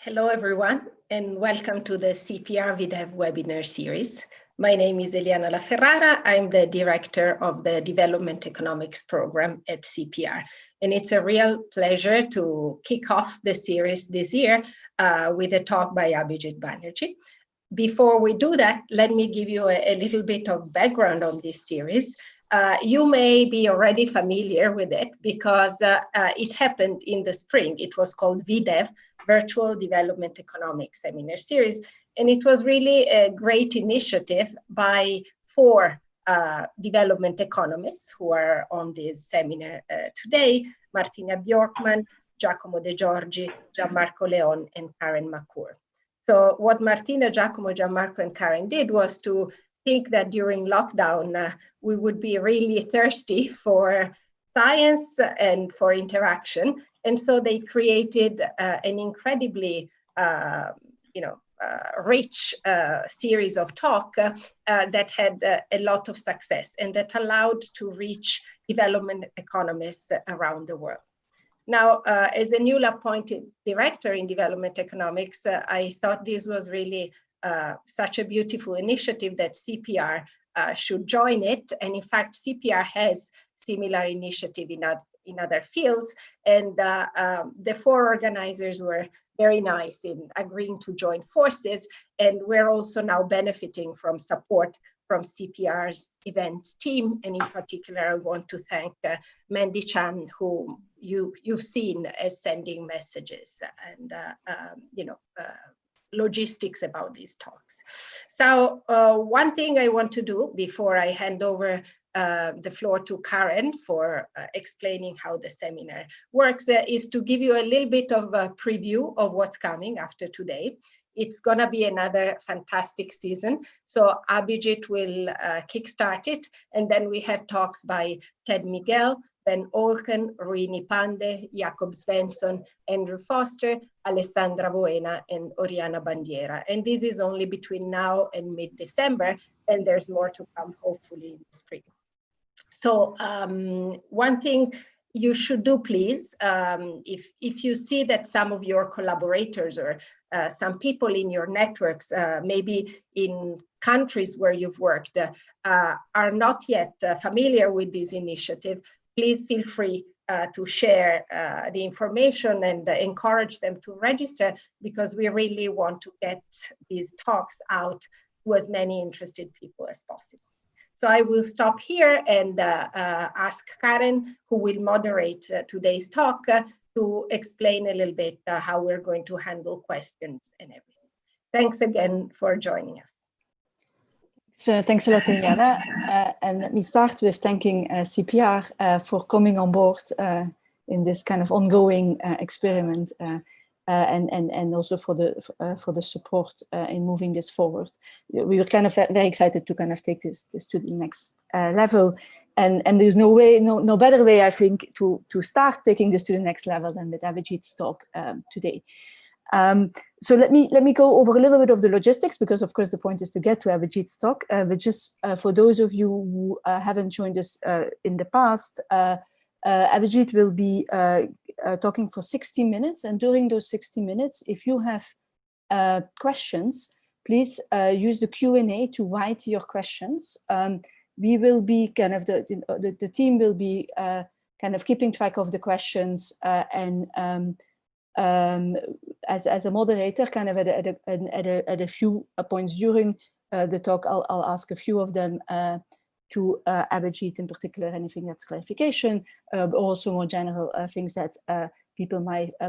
Hello, everyone, and welcome to the CEPR-VDEV webinar series. My name is Eliana La Ferrara. I'm the director of the Development Economics program at CEPR. And it's a real pleasure to kick off the series this year with a talk by Abhijit Banerjee. Before we do that, let me give you a little bit of background on this series. You may be already familiar with it because it happened in the spring. It was called VDEV, Virtual Development Economics Seminar Series. And it was really a great initiative by 4 development economists who are on this seminar today: Martina Bjorkman, Giacomo De Giorgi, Gianmarco Leon, and Karen McCourt. So what Martina, Giacomo, Gianmarco, and Karen did was to think that during lockdown, we would be really thirsty for science and for interaction. And so they created an incredibly, rich series of talk that had a lot of success and that allowed to reach development economists around the world. Now, as a newly appointed director in development economics, I thought this was really such a beautiful initiative that CEPR should join it. And in fact, CEPR has similar initiative in other fields. And the 4 organizers were very nice in agreeing to join forces. And we're also now benefiting from support from CEPR's events team. And in particular, I want to thank Mandy Chan, who you've seen as sending messages and, logistics about these talks. So one thing I want to do before I hand over the floor to Karen for explaining how the seminar works is to give you a little bit of a preview of what's coming after today. It's going to be another fantastic season. So Abhijit will kickstart it. And then we have talks by Ted Miguel, Ben Olken, Ruini Pande, Jakob Svensson, Andrew Foster, Alessandra Buena, and Oriana Bandiera. And this is only between now and mid-December, and there's more to come, hopefully, in the spring. So one thing you should do, please, if you see that some of your collaborators or some people in your networks, maybe in countries where you've worked, are not yet familiar with this initiative, please feel free to share the information and encourage them to register, because we really want to get these talks out to as many interested people as possible. So I will stop here and ask Karen, who will moderate today's talk, to explain a little bit how we're going to handle questions and everything. Thanks again for joining us. So thanks a lot, Eliana. And let me start with thanking CEPR for coming on board in this kind of ongoing experiment, and also for the support in moving this forward. We were kind of very excited to kind of take this to the next level, and there's no better way, I think, to start taking this to the next level than with Abhijit's talk today. So let me go over a little bit of the logistics, because of course the point is to get to Abhijit's talk, but just for those of you who haven't joined us in the past, Abhijit will be talking for 60 minutes, and during those 60 minutes, if you have questions, please use the Q&A to write your questions. We will be kind of the team will be kind of keeping track of the questions, and as a moderator, kind of at a few points during the talk, I'll ask a few of them to Abhijit in particular, anything that's clarification, but also more general things that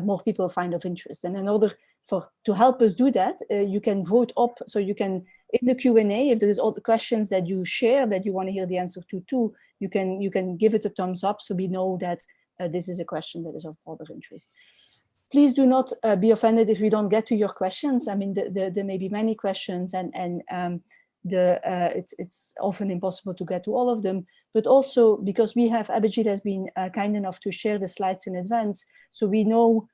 more people find of interest. And in order to help us do that, you can vote up, so you can, in the Q&A, if there is all the questions that you share that you want to hear the answer to, you can give it a thumbs up, so we know that this is a question that is of broader interest. Please do not be offended if we don't get to your questions. I mean, there may be many questions, and it's often impossible to get to all of them, but also because Abhijit has been kind enough to share the slides in advance, so we know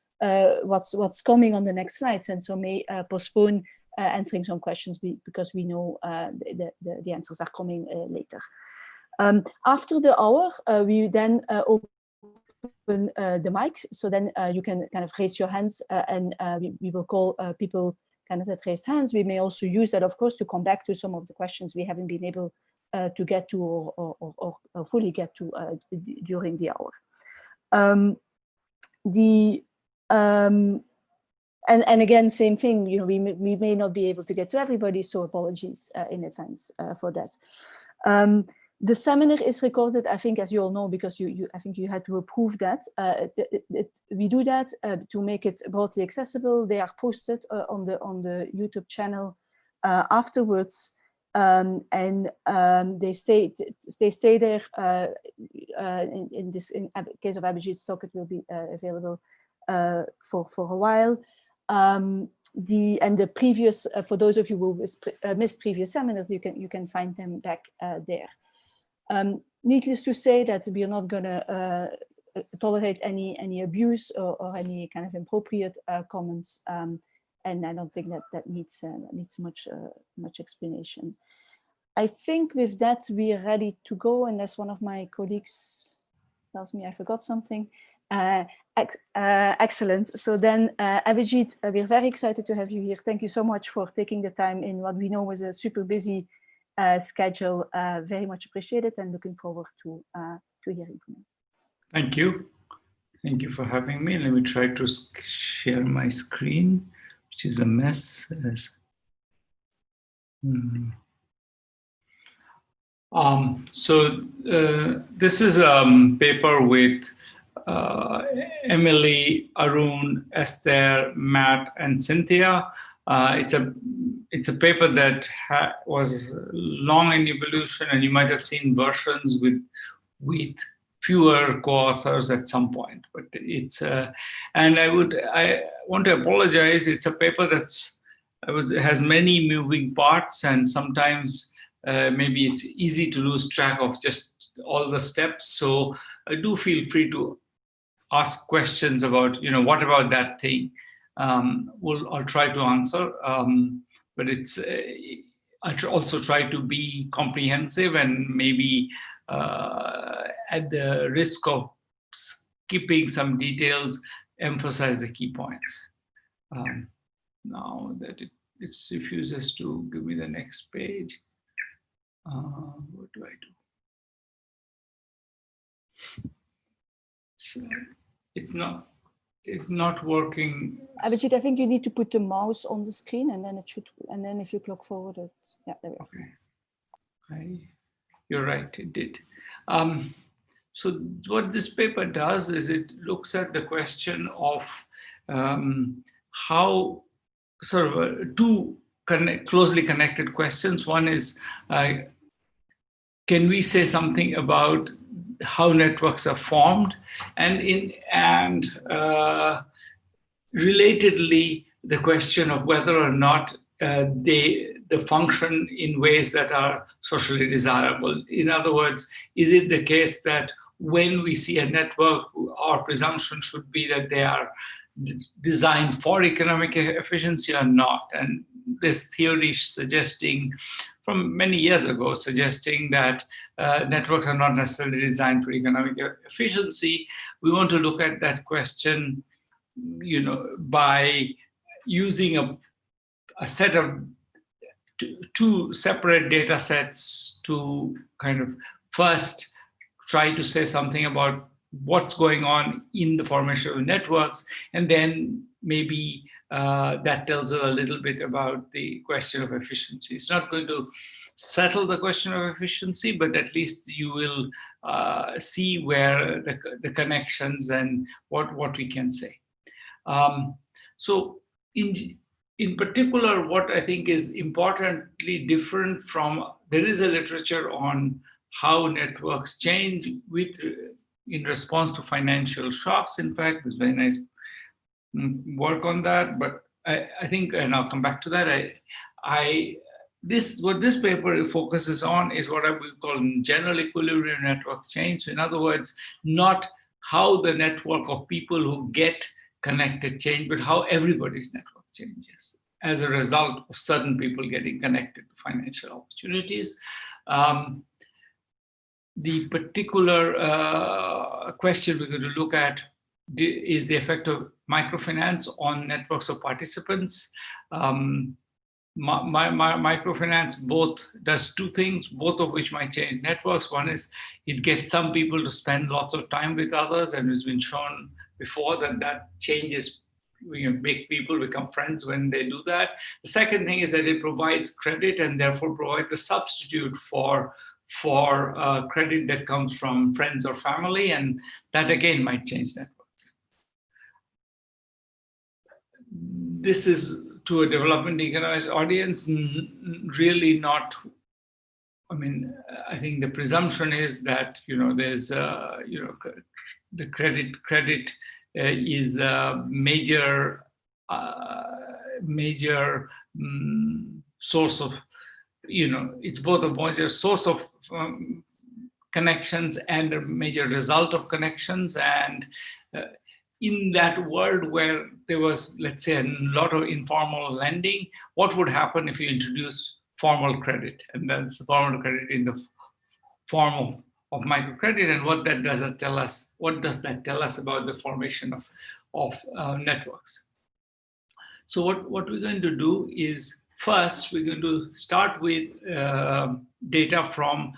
what's coming on the next slides, and so may postpone answering some questions because we know the answers are coming later. After the hour, we then open the mic, so then you can kind of raise your hands, and we will call people kind of that raised hands. We may also use that, of course, to come back to some of the questions we haven't been able to get to or fully get to during the hour. And again, same thing, you know, we may not be able to get to everybody, so apologies in advance for that. The seminar is recorded, I think, as you all know, because I think you had to approve that. We do that to make it broadly accessible. They are posted on the YouTube channel afterwards, and they stay there. In case of Abhijit's talk, it will be available for a while. The previous, for those of you who missed previous seminars, you can find them back there. Needless to say that we are not going to tolerate any abuse or any kind of inappropriate comments, and I don't think that needs much explanation. I think with that we are ready to go, unless one of my colleagues tells me I forgot something. Excellent. So then, Abhijit, we're very excited to have you here. Thank you so much for taking the time in what we know was a super busy schedule. Very much appreciated, and looking forward to hearing from you. Thank you. Thank you for having me. Let me try to share my screen, which is a mess. This is a paper with Emily, Arun, Esther, Matt, and Cynthia. It's a paper that was long in evolution, and you might have seen versions with fewer co-authors at some point. But it's and I want to apologize. It's a paper has many moving parts, and sometimes maybe it's easy to lose track of just all the steps. So do feel free to ask questions about, you know, what about that thing? I'll try to answer, but I'll also try to be comprehensive and maybe at the risk of skipping some details, emphasize the key points. Now that it refuses to give me the next page, what do I do? So it's not working. Abhijit, I think you need to put the mouse on the screen, and then it should. And then if you click forward, yeah, there we go. Okay. You're right. It did. So what this paper does is it looks at the question of how sort of two closely connected questions. One is, can we say something about how networks are formed, and relatedly, the question of whether or not they function in ways that are socially desirable. In other words, is it the case that when we see a network, our presumption should be that they are designed for economic efficiency or not? And this theory suggesting, from many years ago, suggesting that networks are not necessarily designed for economic efficiency. We want to look at that question, you know, by using a set of two separate data sets to kind of first try to say something about what's going on in the formation of networks, and then maybe that tells us a little bit about the question of efficiency. It's not going to settle the question of efficiency, but at least you will see where the connections and what we can say. So in particular, what I think is importantly different from, there is a literature on how networks change in response to financial shocks. In fact, there's very nice work on that, but I think, and I'll come back to that, what this paper focuses on is what I would call general equilibrium network change. So in other words, not how the network of people who get connected change, but how everybody's network changes as a result of certain people getting connected to financial opportunities. the particular question we're going to look at is the effect of microfinance on networks of participants. Microfinance both does two things, both of which might change networks. One is it gets some people to spend lots of time with others, and it's been shown before that changes, make people become friends when they do that. The second thing is that it provides credit and therefore provides a substitute for credit that comes from friends or family, and that again might change networks. This is to a development economics audience, really not. I mean, I think the presumption is that there's the credit is a major source of, it's both a major source of connections and a major result of connections. And in that world where there was, let's say, a lot of informal lending, what would happen if you introduce formal credit? And that's formal credit in the form of microcredit, and what that does tell us? What does that tell us about the formation of networks? So what we're going to do is, first we're going to start with data from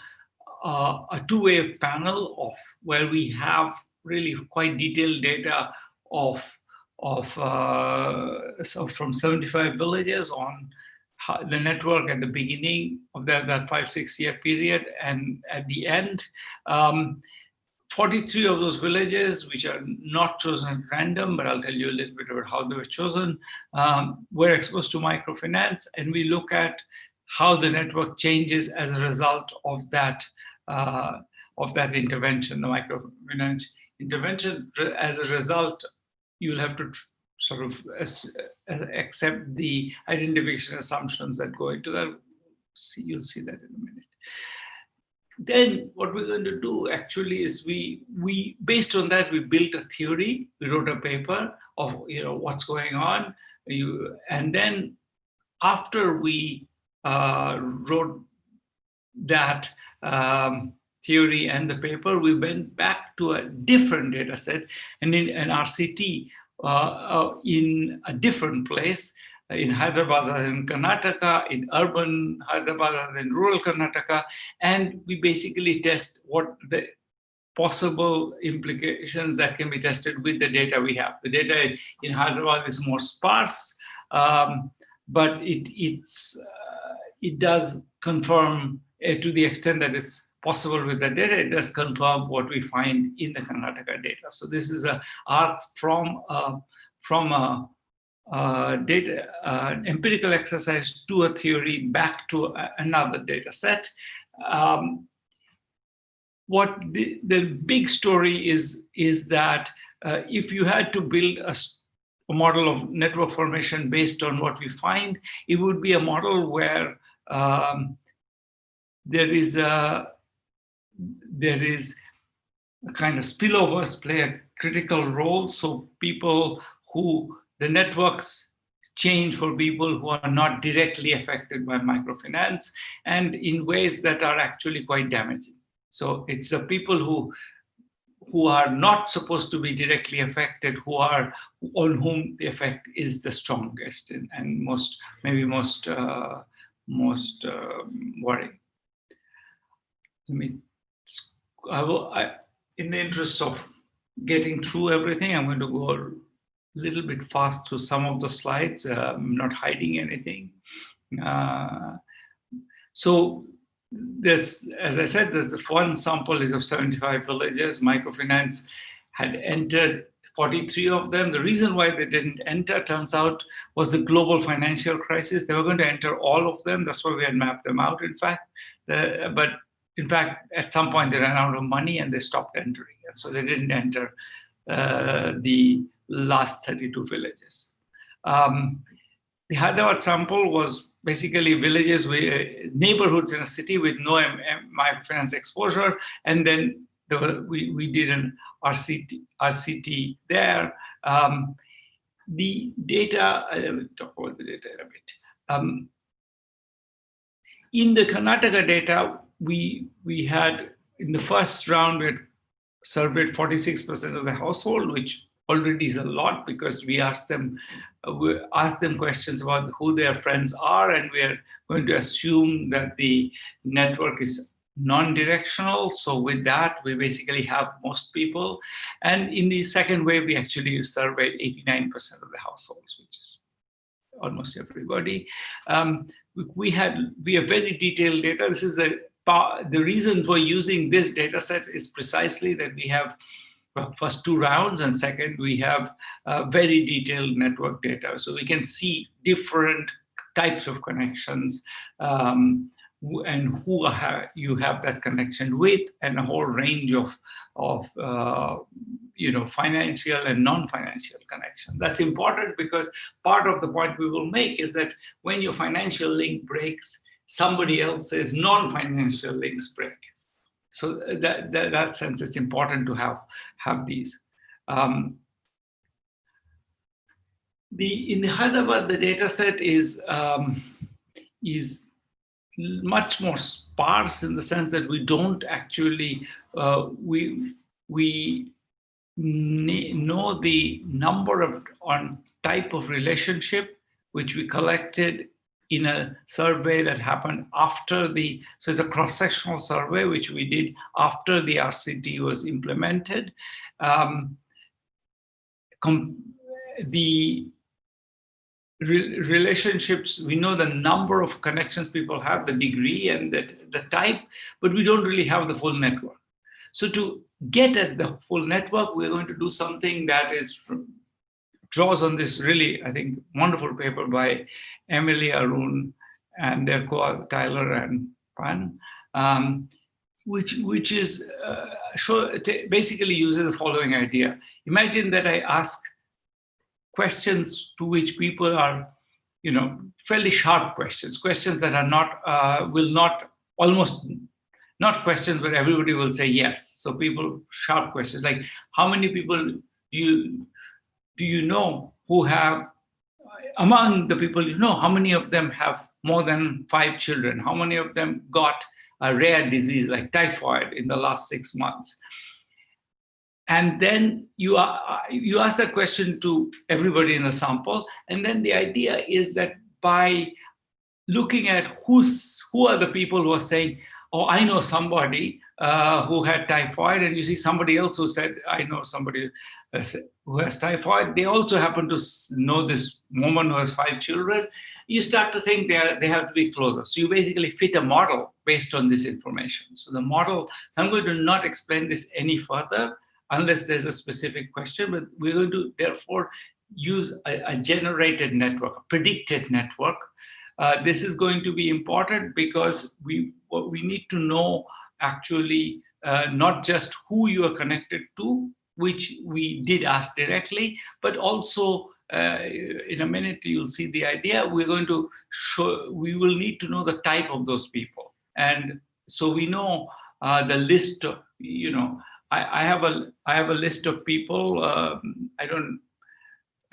a two-way panel of where we have really quite detailed data from 75 villages on the network at the beginning of that 5-6 year period, and at the end, 43 of those villages, which are not chosen at random, but I'll tell you a little bit about how they were chosen, were exposed to microfinance, and we look at how the network changes as a result of that intervention, the microfinance intervention. As a result, you'll have to sort of accept the identification assumptions that go into that. You'll see that in a minute. Then what we're going to do actually is we based on that, we built a theory. We wrote a paper of what's going on. And then after we wrote that theory and the paper, we went back to a different data set and in an RCT in a different place, in Hyderabad rather than Karnataka, in urban Hyderabad rather than rural Karnataka, and we basically test what the possible implications that can be tested with the data we have. The data in Hyderabad is more sparse, but it does confirm, to the extent that it's possible with the data, it does confirm what we find in the Karnataka data. So this is an arc from a empirical exercise to a theory back to another data set. What the big story is that if you had to build a model of network formation based on what we find, it would be a model where there is a kind of spillovers play a critical role. So the networks change for people who are not directly affected by microfinance, and in ways that are actually quite damaging. So it's the people who are not supposed to be directly affected, on whom the effect is the strongest and most worrying. In the interest of getting through everything, I'm going to go a little bit fast through some of the slides. I'm not hiding anything. So there's, as I said, there's the one sample is of 75 villages. Microfinance had entered 43 of them. The reason why they didn't enter, turns out, was the global financial crisis. They were going to enter all of them. That's why we had mapped them out, in fact. But in fact, at some point, they ran out of money and they stopped entering. And so they didn't enter the last 32 villages. The Hyderabad sample was basically villages with neighborhoods in a city with no microfinance exposure. And then we did an RCT there. The data, let me talk about the data a bit. In the Karnataka data, we had in the first round, we had surveyed 46% of the household, which already is a lot because we asked them questions about who their friends are, and we are going to assume that the network is non-directional. So with that, we basically have most people. And in the second wave, we actually surveyed 89% of the households, which is almost everybody. We have very detailed data. This is the reason for using this data set is precisely that we have first 2 rounds, and second, we have very detailed network data. So we can see different types of connections and who you have that connection with, and a whole range of financial and non-financial connections. That's important because part of the point we will make is that when your financial link breaks, somebody else's non-financial links break. So that sense, it's important to have these. In the Hyderabad, the data set is much more sparse in the sense that we don't actually we know the number of type of relationship which we collected in a survey that happened after so it's a cross-sectional survey which we did after the RCT was implemented. The relationships, we know the number of connections people have, the degree and the type, but we don't really have the full network. So to get at the full network, we're going to do something that draws on this really, I think, wonderful paper by Emily, Arun, and their co-author Tyler and Pan, which is basically uses the following idea. Imagine that I ask questions to which people are, fairly sharp questions that are not questions where everybody will say yes. So sharp questions like, how many people do you know who have, among the people you know, how many of them have more than 5 children? How many of them got a rare disease like typhoid in the last 6 months? And then you ask that question to everybody in the sample. And then the idea is that by looking at who are the people who are saying, oh, I know somebody who had typhoid, and you see somebody else who said, I know somebody who has typhoid. They also happen to know this woman who has 5 children. You start to think they have to be closer. So you basically fit a model based on this information. So the model, so I'm going to not explain this any further unless there's a specific question, but we're going to therefore use a generated network, a predicted network. This is going to be important because we need to know actually not just who you are connected to, which we did ask directly, but also in a minute you'll see the idea. We're going to show, we will need to know the type of those people. And so we know the list of, I have a list of people. I don't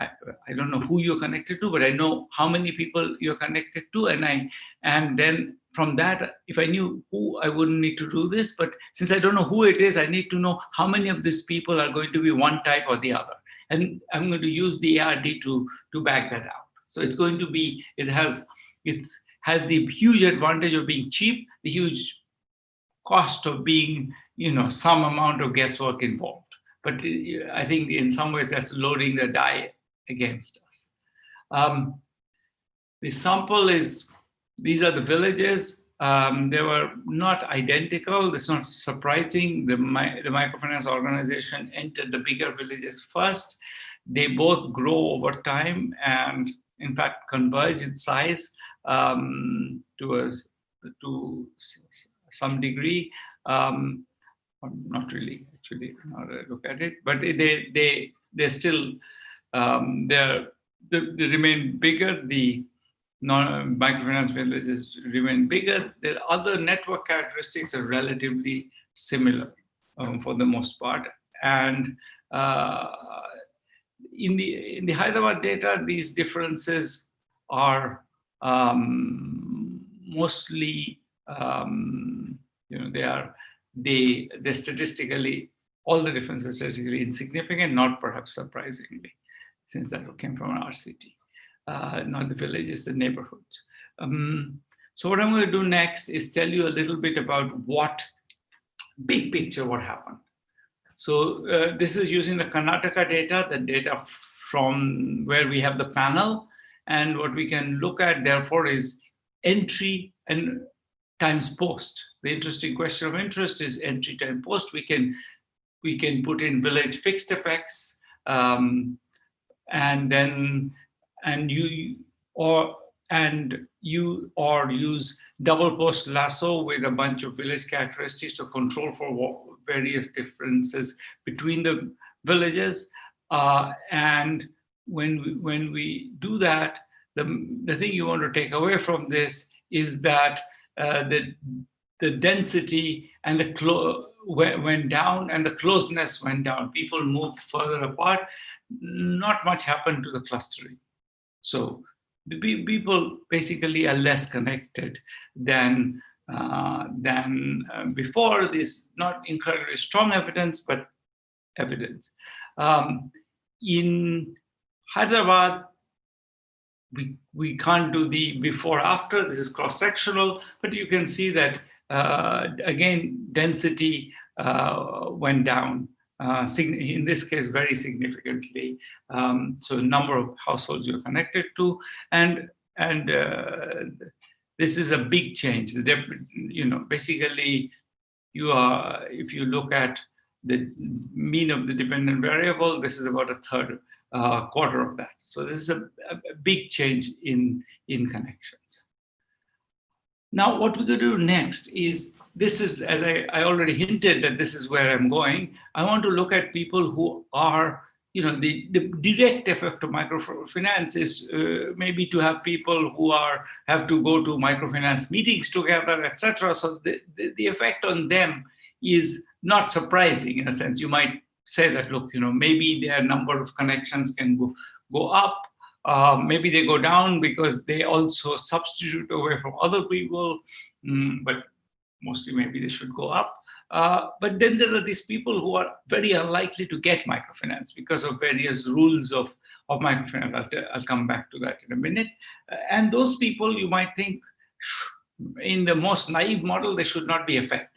know who you're connected to, but I know how many people you're connected to, and then from that, if I knew who, I wouldn't need to do this. But since I don't know who it is, I need to know how many of these people are going to be one type or the other, and I'm going to use the ARD to back that out. So it's going to be, it has the huge advantage of being cheap, the huge cost of being, some amount of guesswork involved. But I think in some ways that's loading the die against us. The sample is, these are the villages. They were not identical. It's not surprising. The microfinance organization entered the bigger villages first. They both grow over time and in fact converge in size to some degree. Not really, actually, now that I look at it, but they're still, they remain bigger. The microfinance villages remain bigger. Their other network characteristics are relatively similar for the most part. And in the Hyderabad data, these differences are mostly, they are they're statistically, all the differences are statistically insignificant, not perhaps surprisingly, since that came from an RCT, not the villages, the neighborhoods. So what I'm going to do next is tell you a little bit about what, big picture, what happened. So this is using the Karnataka data, the data from where we have the panel. And what we can look at, therefore, is entry and times post. The interesting question of interest is entry time post. We can put in village fixed effects, and use double post lasso with a bunch of village characteristics to control for various differences between the villages. And when we do that, the thing you want to take away from this is that the density and went down and the closeness went down. People moved further apart. Not much happened to the clustering. So the people basically are less connected than before. This not incredibly strong evidence, but evidence. In Hyderabad, we can't do the before after. This is cross-sectional, but you can see that again density went down. In this case, very significantly. So number of households you're connected to, and this is a big change. Basically, if you look at the mean of the dependent variable, this is about a third, quarter of that. So this is a big change in connections. Now, what we're going to do next is, this is, as I already hinted that this is where I'm going. I want to look at people who are, the direct effect of microfinance is maybe to have people who have to go to microfinance meetings together, etc. So the effect on them is not surprising in a sense. You might say that, look, maybe their number of connections can go up. Maybe they go down because they also substitute away from other people, but mostly maybe they should go up. But then there are these people who are very unlikely to get microfinance because of various rules of microfinance. I'll come back to that in a minute. And those people, you might think, in the most naive model, they should not be affected.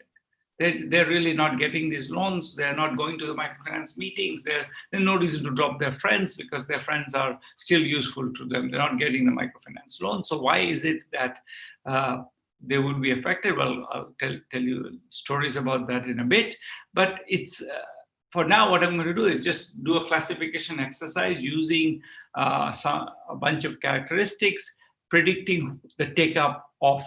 They're really not getting these loans. They're not going to the microfinance meetings. There's no reason to drop their friends because their friends are still useful to them. They're not getting the microfinance loan. So why is it that they would be affected? Well, I'll tell you stories about that in a bit. But it's for now, what I'm going to do is just do a classification exercise using a bunch of characteristics, predicting the take-up of,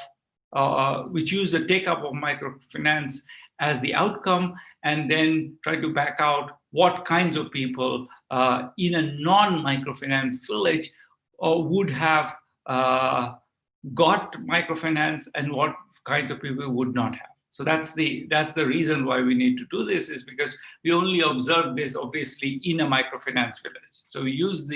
which use the take-up of microfinance as the outcome, and then try to back out what kinds of people in a non-microfinance village would have got microfinance and what kinds of people would not have. So that's the reason why we need to do this, is because we only observe this obviously in a microfinance village. So we use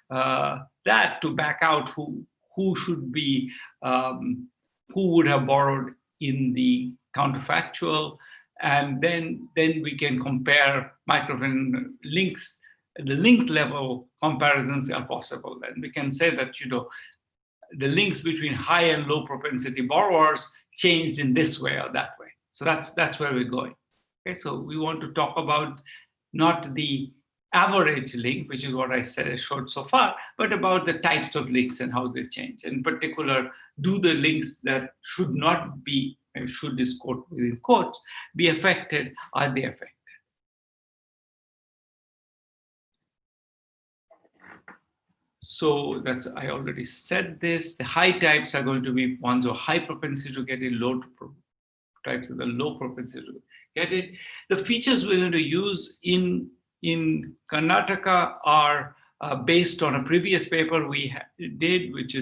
that to back out who should be, who would have borrowed in the counterfactual, and then we can compare microfinance links. The linked level comparisons are possible, and we can say that the links between high and low propensity borrowers changed in this way or that way. So that's where we're going. Okay, so we want to talk about not the average link, which is what I showed so far, but about the types of links and how they change. In particular, do the links that should not be, should this quote within quotes, be affected? Are they affected? So I already said this. The high types are going to be ones of high propensity to get it, low types of the low propensity to get it. The features we're going to use in Karnataka are based on a previous paper we did, which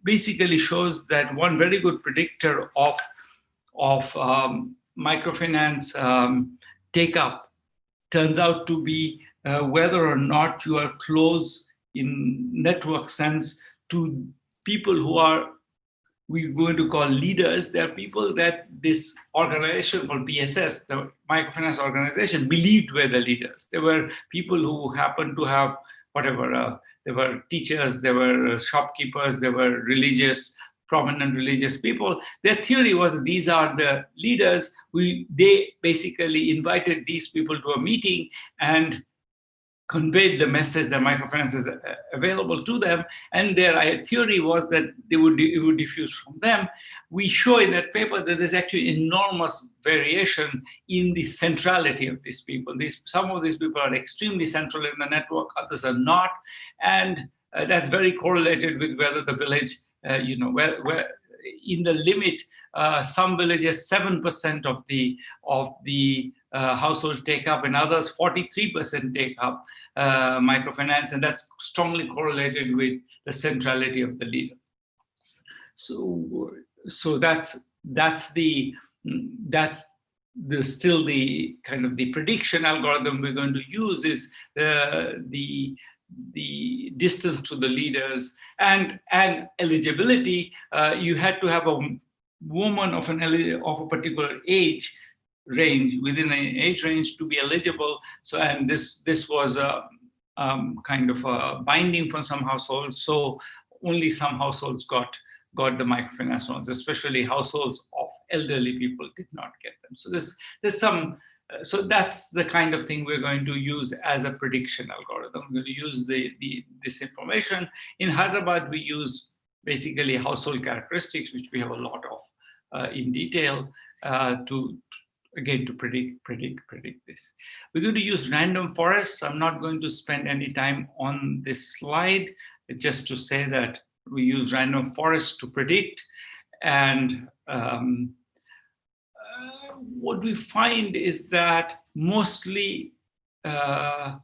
basically shows that one very good predictor of microfinance take-up turns out to be whether or not you are close in network sense to people who are we're going to call leaders. There are people that this organization called BSS, the microfinance organization, believed were the leaders. There were people who happened to have whatever, there were teachers, there were shopkeepers, there were religious, prominent religious people. Their theory was that these are the leaders. They basically invited these people to a meeting and conveyed the message that microfinance is available to them, and their theory was that it would diffuse from them. We show in that paper that there's actually enormous variation in the centrality of these people. Some of these people are extremely central in the network, others are not, and that's very correlated with whether the village, where in the limit, some villages 7% of the household take up, and others 43% take up microfinance, and that's strongly correlated with the centrality of the leader. So that's still the kind of the prediction algorithm we're going to use is the distance to the leaders and eligibility. You had to have a woman of a particular age range, within an age range, to be eligible. So, and this was a kind of a binding for some households. So only some households got the microfinance loans, especially households of elderly people did not get them. So there's some. So that's the kind of thing we're going to use as a prediction algorithm. We're going to use this information. In Hyderabad, we use basically household characteristics, which we have a lot of in detail to predict this. We're going to use random forests. I'm not going to spend any time on this slide, just to say that we use random forests to predict. And what we find is that mostly, the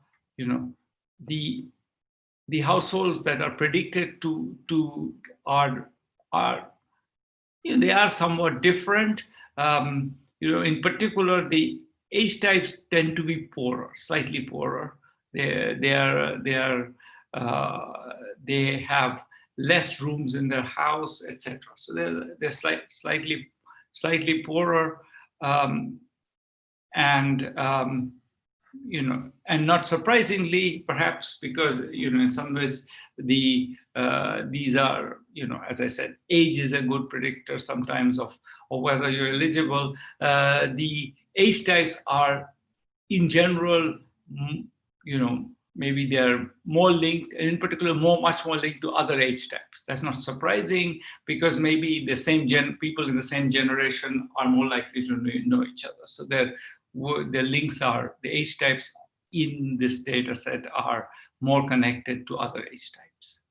households that are predicted to are they are somewhat different. In particular, the age types tend to be poorer, slightly poorer. They have less rooms in their house, etc. So they're slightly poorer, and not surprisingly, perhaps, because in some ways these are, as I said, age is a good predictor sometimes of whether you're eligible. The age types are, in general, maybe they're more linked, and in particular, much more linked to other age types. That's not surprising, because maybe the same people in the same generation are more likely to know each other. So the links are, the age types in this data set are more connected to other age types.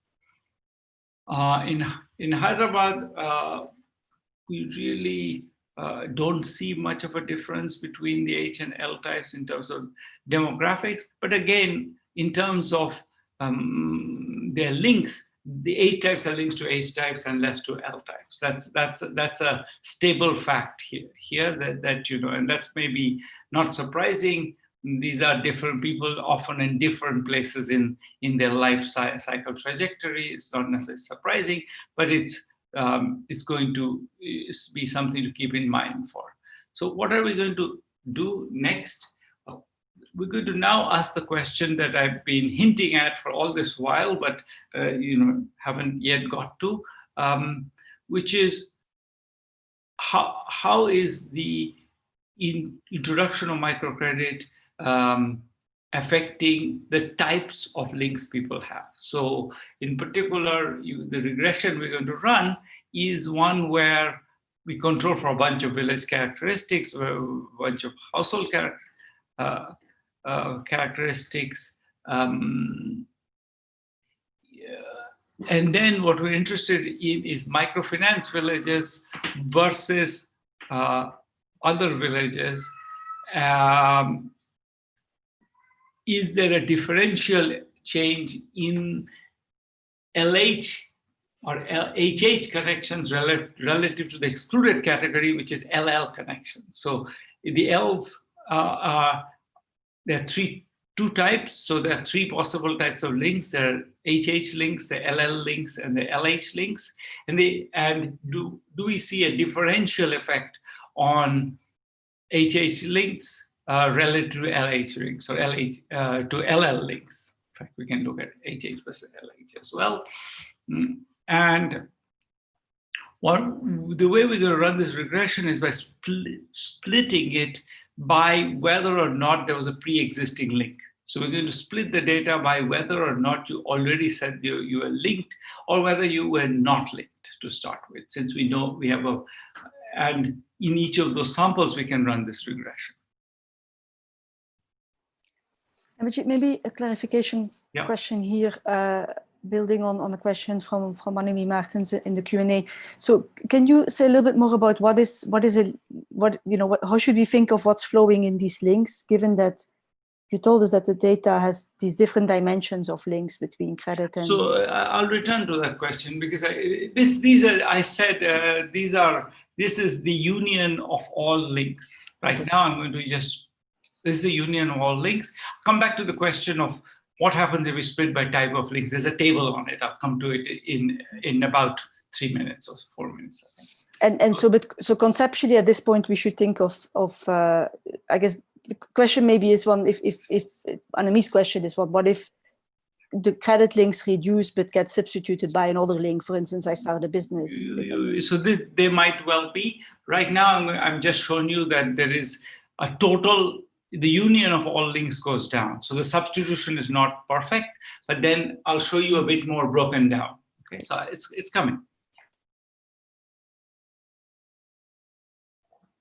In Hyderabad, we really don't see much of a difference between the H and L types in terms of demographics. But again, in terms of their links, the H types are linked to H types and less to L types. That's a stable fact here that and that's maybe not surprising. These are different people, often in different places in their life cycle trajectory. It's not necessarily surprising, but it's going to be something to keep in mind for. So what are we going to do next? We're going to now ask the question that I've been hinting at for all this while, but haven't yet got to, which is how is the introduction of microcredit affecting the types of links people have. So in particular, the regression we're going to run is one where we control for a bunch of village characteristics, a bunch of household characteristics. And then what we're interested in is microfinance villages versus other villages. Is there a differential change in LH or HH connections relative to the excluded category, which is LL connections? So the Ls there are three two types. So there are three possible types of links. There are HH links, the LL links, and the LH links. And do we see a differential effect on HH links relative to LH links, or LH to LL links? In fact, we can look at HH versus LH as well. And the way we're going to run this regression is by splitting it by whether or not there was a pre-existing link. So we're going to split the data by whether or not you already said you were linked, or whether you were not linked to start with, since we know we have and in each of those samples, we can run this regression. Abhijit, maybe a clarification question here, building on a question from Annemie Martens in the Q&A. So can you say a little bit more about how should we think of what's flowing in these links, given that you told us that the data has these different dimensions of links between credit and... So I'll return to that question, because this is the union of all links. Right now, I'm going to this is the union of all links. Come back to the question of what happens if we split by type of links. There's a table on it. I'll come to it in about 3 minutes or 4 minutes, I think. So conceptually at this point, we should think of I guess the question maybe is one, if Annemie's question is what if the credit links reduce but get substituted by another link? For instance, I start a business. So they might well be. Right now, I'm just showing you that there is a total, the union of all links goes down. So the substitution is not perfect, but then I'll show you a bit more broken down. Okay, so it's coming.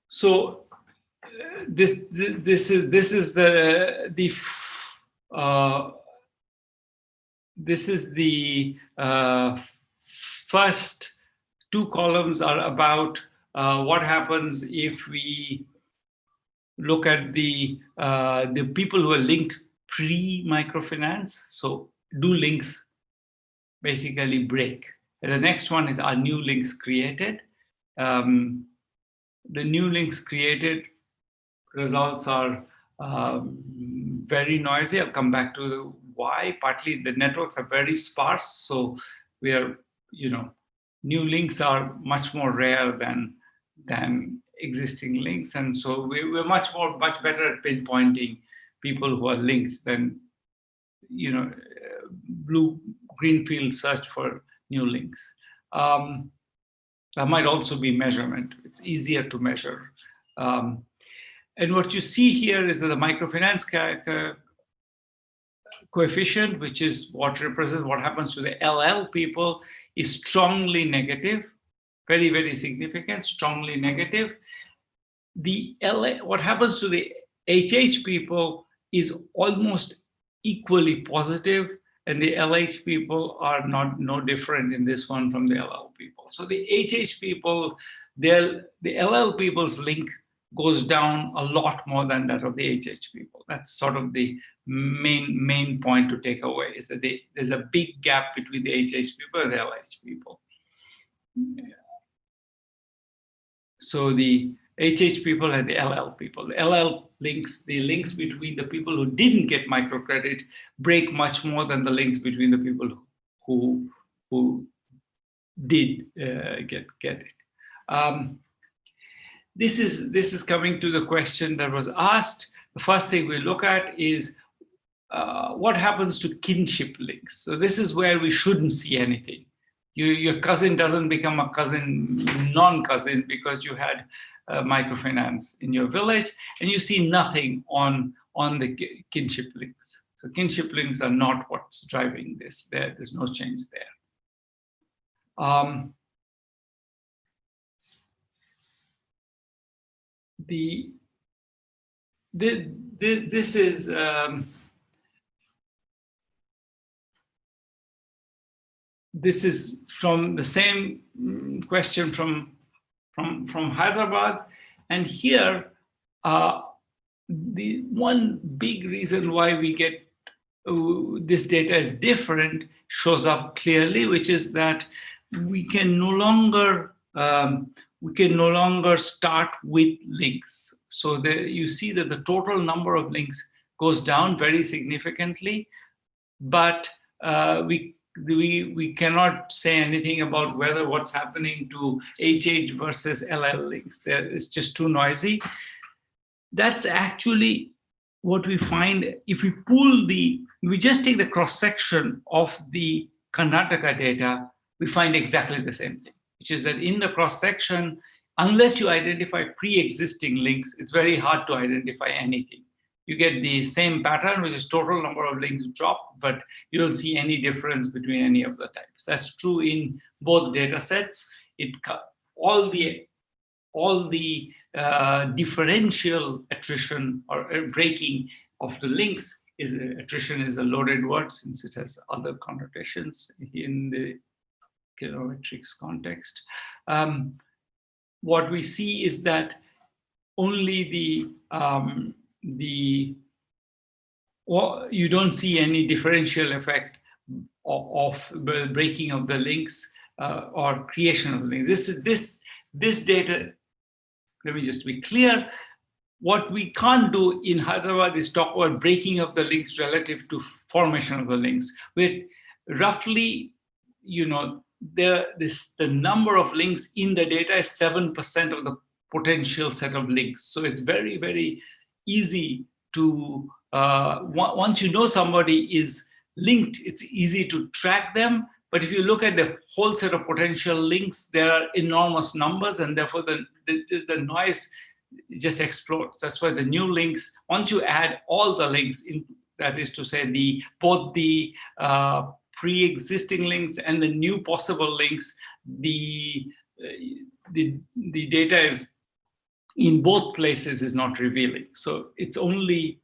So this is the first two columns are about what happens if we look at the people who are linked pre-microfinance. So do links basically break? And the next one is, are new links created? The new links created results are very noisy. I'll come back to why. Partly the networks are very sparse, so we are, new links are much more rare than existing links, and so we're much better at pinpointing people who are links than greenfield search for new links. That might also be measurement. It's easier to measure. And what you see here is that the microfinance coefficient, which is what represents what happens to the LL people, is strongly negative, very, very significant, strongly negative. What happens to the HH people is almost equally positive, and the LH people are no different in this one from the LL people. So the HH people, the LL people's link goes down a lot more than that of the HH people. That's sort of the main point to take away, is that there's a big gap between the HH people and the LH people. So the HH people and the LL people. The LL links, the links between the people who didn't get microcredit break much more than the links between the people who did get it. This is coming to the question that was asked. The first thing we look at is what happens to kinship links. So this is where we shouldn't see anything. Your cousin doesn't become a cousin, non-cousin, because you had microfinance in your village, and you see nothing on the kinship links. So kinship links are not what's driving this. There's no change there. This is from the same question from Hyderabad, and here the one big reason why we get this data is different shows up clearly, which is that we can no longer start with links. So you see that the total number of links goes down very significantly, but we cannot say anything about whether what's happening to HH versus LL links. It's just too noisy. That's actually what we find if we we just take the cross-section of the Karnataka data, we find exactly the same thing, which is that in the cross-section, unless you identify pre-existing links, it's very hard to identify anything. You get the same pattern, which is total number of links drop, but you don't see any difference between any of the types. That's true in both data sets. All the differential attrition or breaking of the links attrition is a loaded word since it has other connotations in the kilometrics context. What we see is that only you don't see any differential effect of the breaking of the links or creation of the links. This data, let me just be clear, what we can't do in Hyderabad is talk about breaking of the links relative to formation of the links. With roughly, the number of links in the data is 7% of the potential set of links. So it's very, very easy to, once you know somebody is linked, it's easy to track them. But if you look at the whole set of potential links, there are enormous numbers, and therefore the noise just explodes. That's why the new links, once you add all the links, that is to say both the pre-existing links and the new possible links, the data is in both places is not revealing. So it's only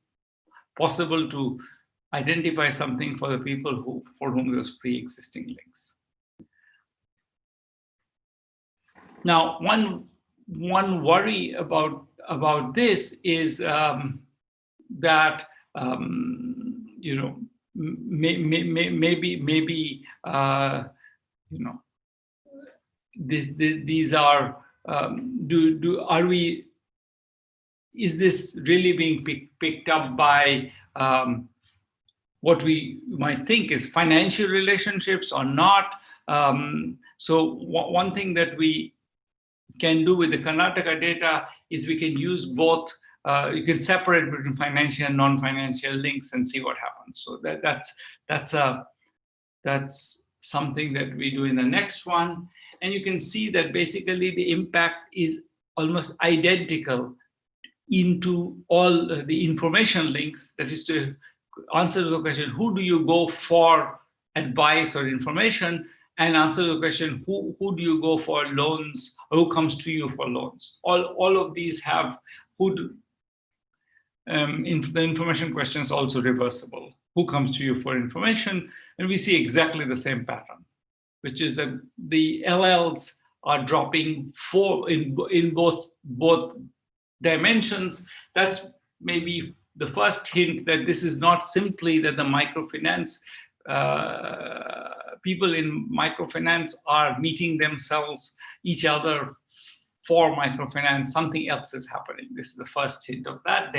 possible to identify something for the people for whom those pre-existing links. Now, one worry about this is that maybe these are is this really being picked up by what we might think is financial relationships or not? So one thing that we can do with the Karnataka data is we can use both. You can separate between financial and non-financial links and see what happens. So that's something that we do in the next one. And you can see that basically the impact is almost identical into all the information links. That is to answer the question, who do you go for advice or information? And answer the question, who do you go for loans, or who comes to you for loans? All of these have the information question is also reversible. Who comes to you for information? And we see exactly the same pattern, which is that the LLs are dropping in both dimensions. That's maybe the first hint that this is not simply that the microfinance people in microfinance are meeting each other for microfinance. Something else is happening. This is the first hint of that.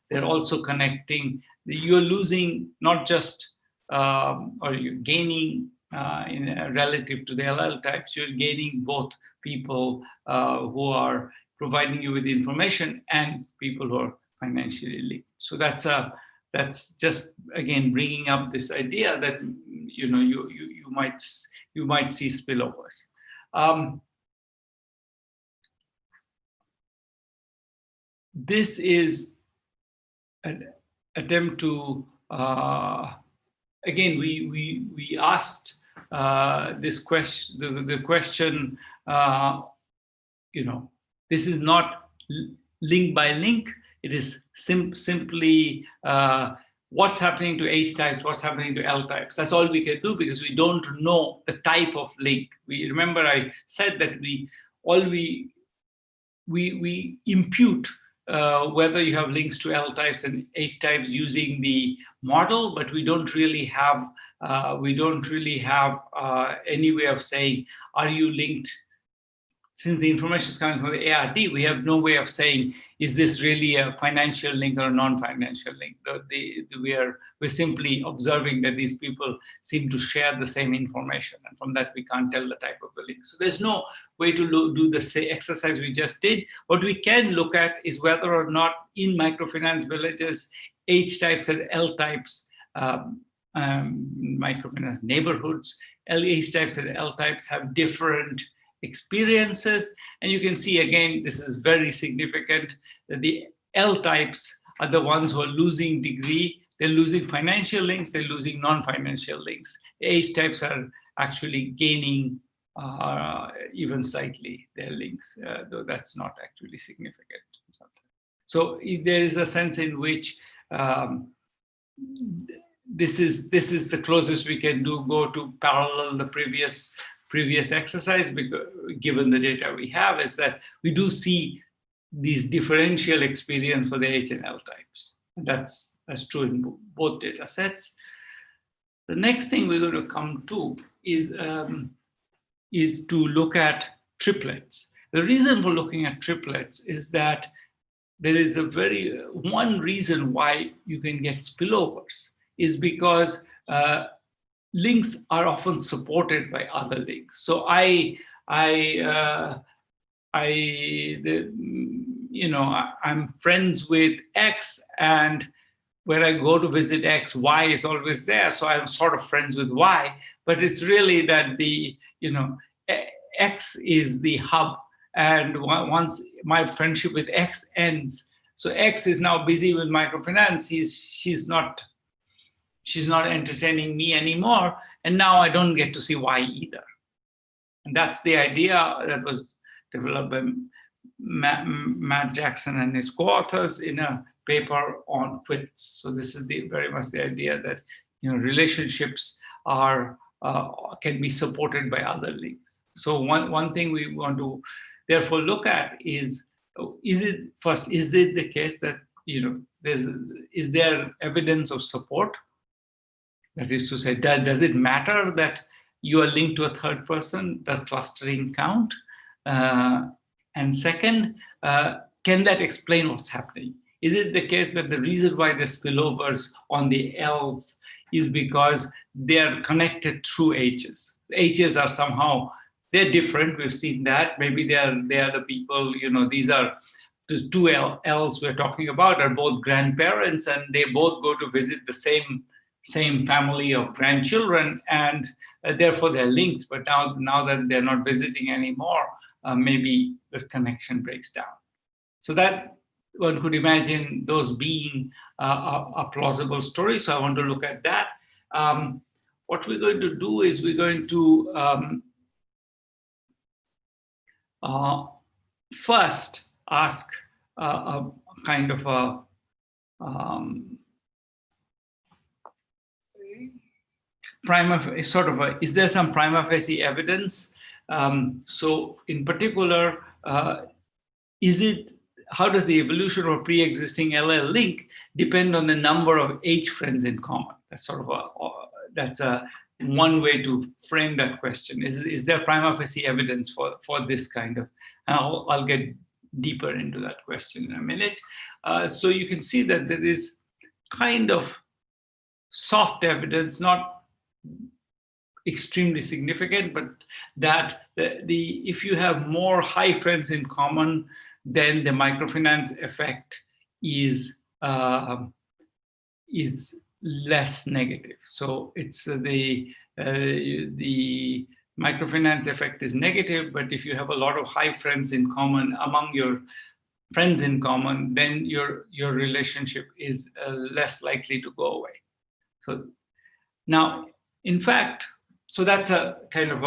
They're also connecting. You're losing not just or you're gaining relative to the LL types. You're gaining both people who are providing you with information and people who are financially linked. So that's just again bringing up this idea that you might see spillovers. This is an attempt to again we asked this question the question this is not link by link. It is simply what's happening to H types, what's happening to L types. That's all we can do because we don't know the type of link. We remember I said that we impute whether you have links to L types and H types using the model, but we don't really have any way of saying, are you linked since the information is coming from the ARD, we have no way of saying, is this really a financial link or a non-financial link? We're simply observing that these people seem to share the same information, and from that we can't tell the type of the link. So there's no way to do the same exercise we just did. What we can look at is whether or not in microfinance villages, H types and L types, microfinance neighborhoods, H types and L types have different experiences. And you can see, again, this is very significant, that the L types are the ones who are losing degree. They're losing financial links, they're losing non-financial links. The H types are actually gaining even slightly their links, though that's not actually significant. So there is a sense in which this is the closest we can go to parallel the previous exercise, because given the data we have, is that we do see these differential experience for the H and L types. That's true in both data sets. The next thing we're going to come to is to look at triplets. The reason for looking at triplets is that there is one reason why you can get spillovers is because links are often supported by other links. So I'm friends with X, and when I go to visit X, Y is always there. So I'm sort of friends with Y, but it's really that X is the hub. And once my friendship with X ends, so X is now busy with microfinance. She's not entertaining me anymore. And now I don't get to see Y either. And that's the idea that was developed by Matt Jackson and his co-authors in a paper on quits. So this is very much the idea that relationships can be supported by other links. So one thing we want to therefore look at is it the case that is there evidence of support? That is to say, does it matter that you are linked to a third person? Does clustering count? And second, can that explain what's happening? Is it the case that the reason why there's spillovers on the L's is because they're connected through H's? H's are somehow, they're different. We've seen that. Maybe they are the people, these are the two L's we're talking about are both grandparents, and they both go to visit the same family of grandchildren, and therefore they're linked. But now that they're not visiting anymore, maybe the connection breaks down. So that one could imagine those being a plausible story. So I want to look at that. What we're going to do is we're going to first ask a kind of a is there some prima facie evidence? So in particular, how does the evolution of a pre-existing LL link depend on the number of H friends in common? That's one way to frame that question. Is there prima facie evidence for this kind of? And I'll get deeper into that question in a minute. So you can see that there is kind of soft evidence, not extremely significant, but that if you have more high friends in common, then the microfinance effect is less negative. So it's the microfinance effect is negative, but if you have a lot of high friends in common among your friends in common, then your relationship is less likely to go away. So now, in fact, so that's a kind of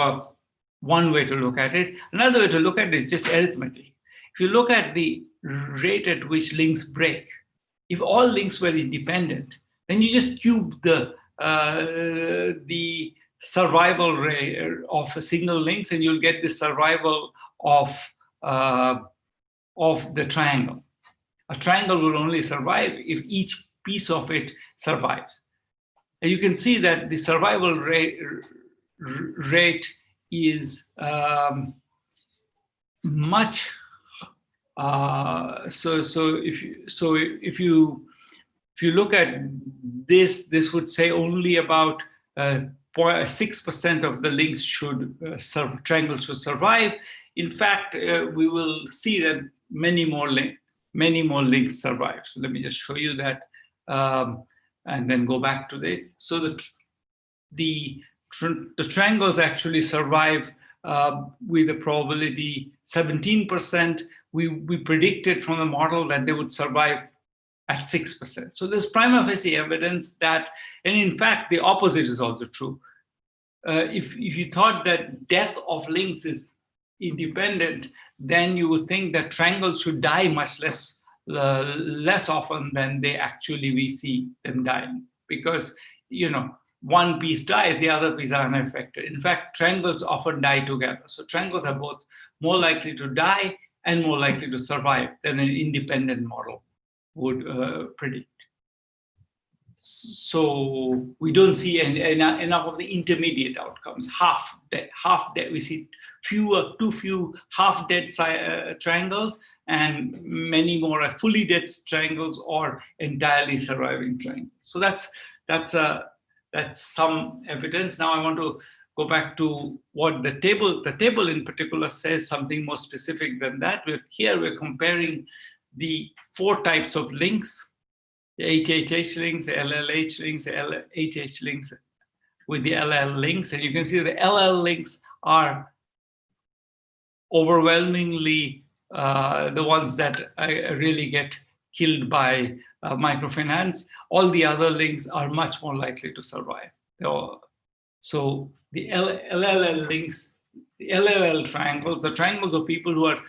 one way to look at it. Another way to look at it is just arithmetic. If you look at the rate at which links break, if all links were independent, then you just cube the survival rate of single links, and you'll get the survival of the triangle. A triangle will only survive if each piece of it survives. And you can see that the survival rate is much. If you look at this would say only about 6% of the links should triangles should survive. In fact, we will see that many more links survive. So let me just show you that, and then go back to the. So the triangles actually survive with a probability 17%. We predicted from the model that they would survive at 6%. So there's prima facie evidence that, and in fact, the opposite is also true. If you thought that death of links is independent, then you would think that triangles should die much less often than we see them dying, because one piece dies, the other piece are unaffected. In fact, triangles often die together. So triangles are both more likely to die and more likely to survive than an independent model would predict. So we don't see enough of the intermediate outcomes. Half dead. We see too few half-dead triangles, and many more are fully dead triangles or entirely surviving triangles. So that's some evidence. Now I want to go back to what the table in particular says, something more specific than that. We're comparing the 4 types of links: the HHH links, the LLH links, the LHH links with the LL links. And you can see the LL links are overwhelmingly the ones that really get killed by microfinance. All the other links are much more likely to survive. So the LLL links, the LLL triangles, the triangles of people who are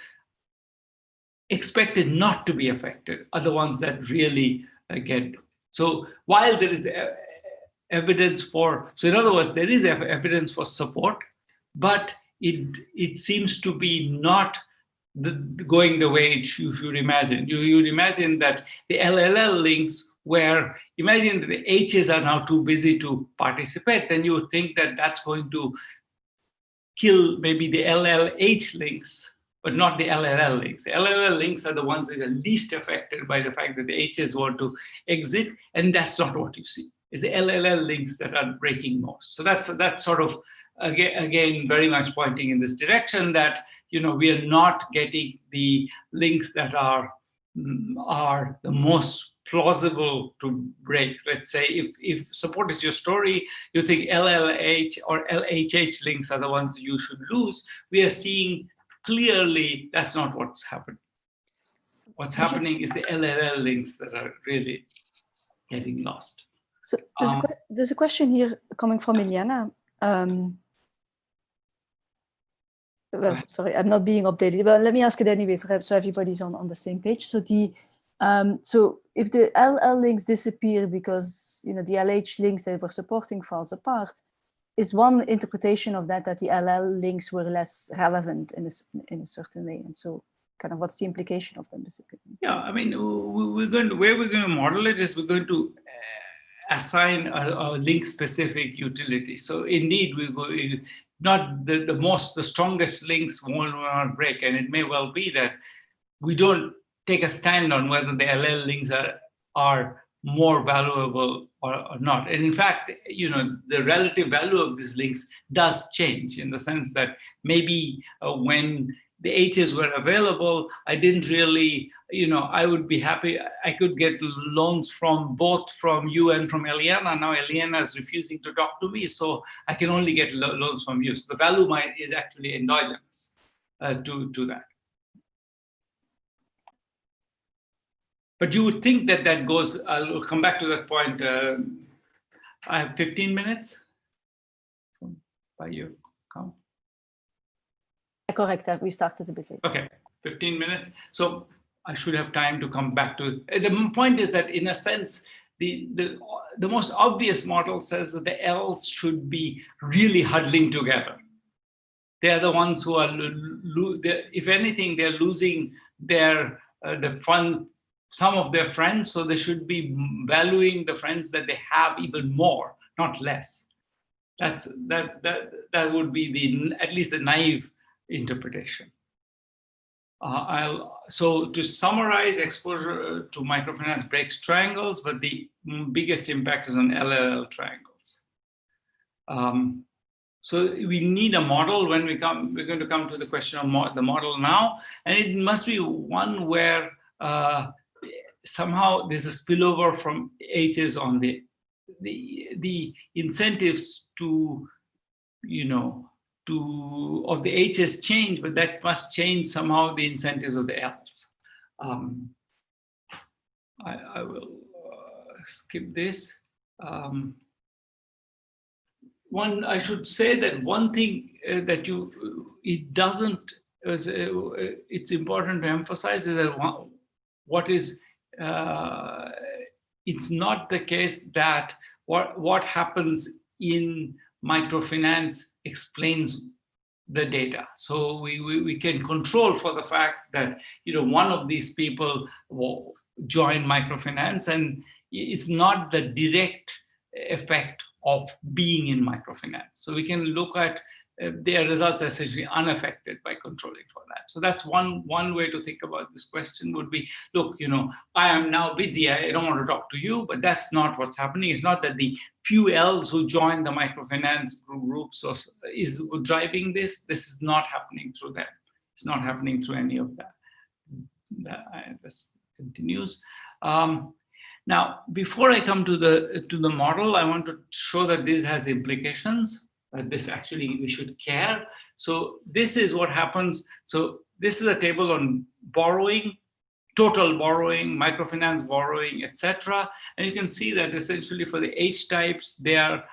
expected not to be affected, are the ones that really get. So while there is evidence for, so in other words, there is evidence for support, but it seems to be not going the way you should imagine. You would imagine that the LLL links, where imagine that the H's are now too busy to participate, then you would think that that's going to kill maybe the LLH links, but not the LLL links. The LLL links are the ones that are least affected by the fact that the H's want to exit, and that's not what you see. It's the LLL links that are breaking most. So that's sort of, again, very much pointing in this direction that we are not getting the links that are the most plausible to break. Let's say if support is your story, you think LLH or LHH links are the ones you should lose. We are seeing clearly that's not what's happening. What's happening is the LLL links that are really getting lost. So there's a question here coming from Eliana. Well, sorry, I'm not being updated, but let me ask it anyway, so everybody's on the same page. So so if the LL links disappear because the LH links that were supporting falls apart, is one interpretation of that the LL links were less relevant in a certain way, and so kind of what's the implication of them disappearing? Yeah, I mean, we're going to model it is we're going to assign a link-specific utility. So indeed, not the strongest links will not break, and it may well be that we don't take a stand on whether the LL links are more valuable or not. And in fact, the relative value of these links does change, in the sense that maybe when the H's were available, I didn't really, I would be happy. I could get loans both from you and from Eliana. Now Eliana is refusing to talk to me, so I can only get loans from you. So the value is actually endogenous to that. But you would think that goes, I'll come back to that point. I have 15 minutes by your count. Correct, we started a bit late. Okay, 15 minutes. So I should have time to come back to it. The point is that, in a sense, the most obvious model says that the L's should be really huddling together. They're the ones who are, if anything, they're losing some of their friends, so they should be valuing the friends that they have even more, not less. That would be at least the naive interpretation. So to summarize, exposure to microfinance breaks triangles, but the biggest impact is on LLL triangles. So we need a model when we're going to come to the question of the model now, and it must be one where somehow there's a spillover from H's on the incentives to, of the H's change, but that must change somehow the incentives of the L's. I will skip this. I should say that one thing that it's important to emphasize is that it's not the case that what happens in microfinance explains the data. So we can control for the fact that one of these people will join microfinance, and it's not the direct effect of being in microfinance. So we can look at their results essentially unaffected by controlling for that. So that's one way to think about this question would be, look, I am now busy, I don't want to talk to you, but that's not what's happening. It's not that the few L's who join the microfinance groups is driving this. This is not happening through them. It's not happening through any of that. This continues. Now, before I come to the model, I want to show that this has implications. This actually, we should care. So this is what happens. So this is a table on borrowing, total borrowing, microfinance borrowing, etc. And you can see that essentially for the H types, they are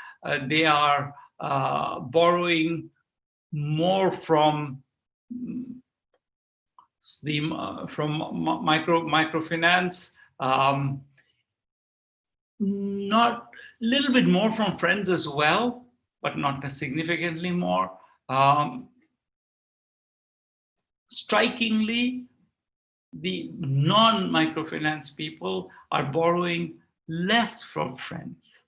borrowing more from microfinance. Not a little bit more from friends as well, but not significantly more. Strikingly, the non-microfinance people are borrowing less from friends.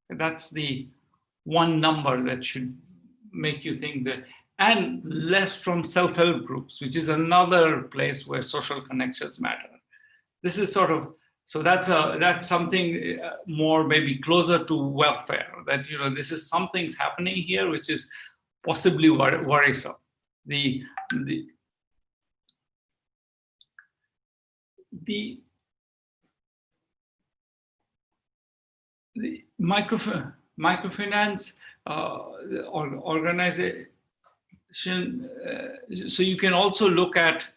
That's the one number that should make you think that, and less from self-help groups, which is another place where social connections matter. This is sort of, so that's something more maybe closer to welfare, that this is something's happening here which is possibly worrisome. The microfinance organization, so you can also look at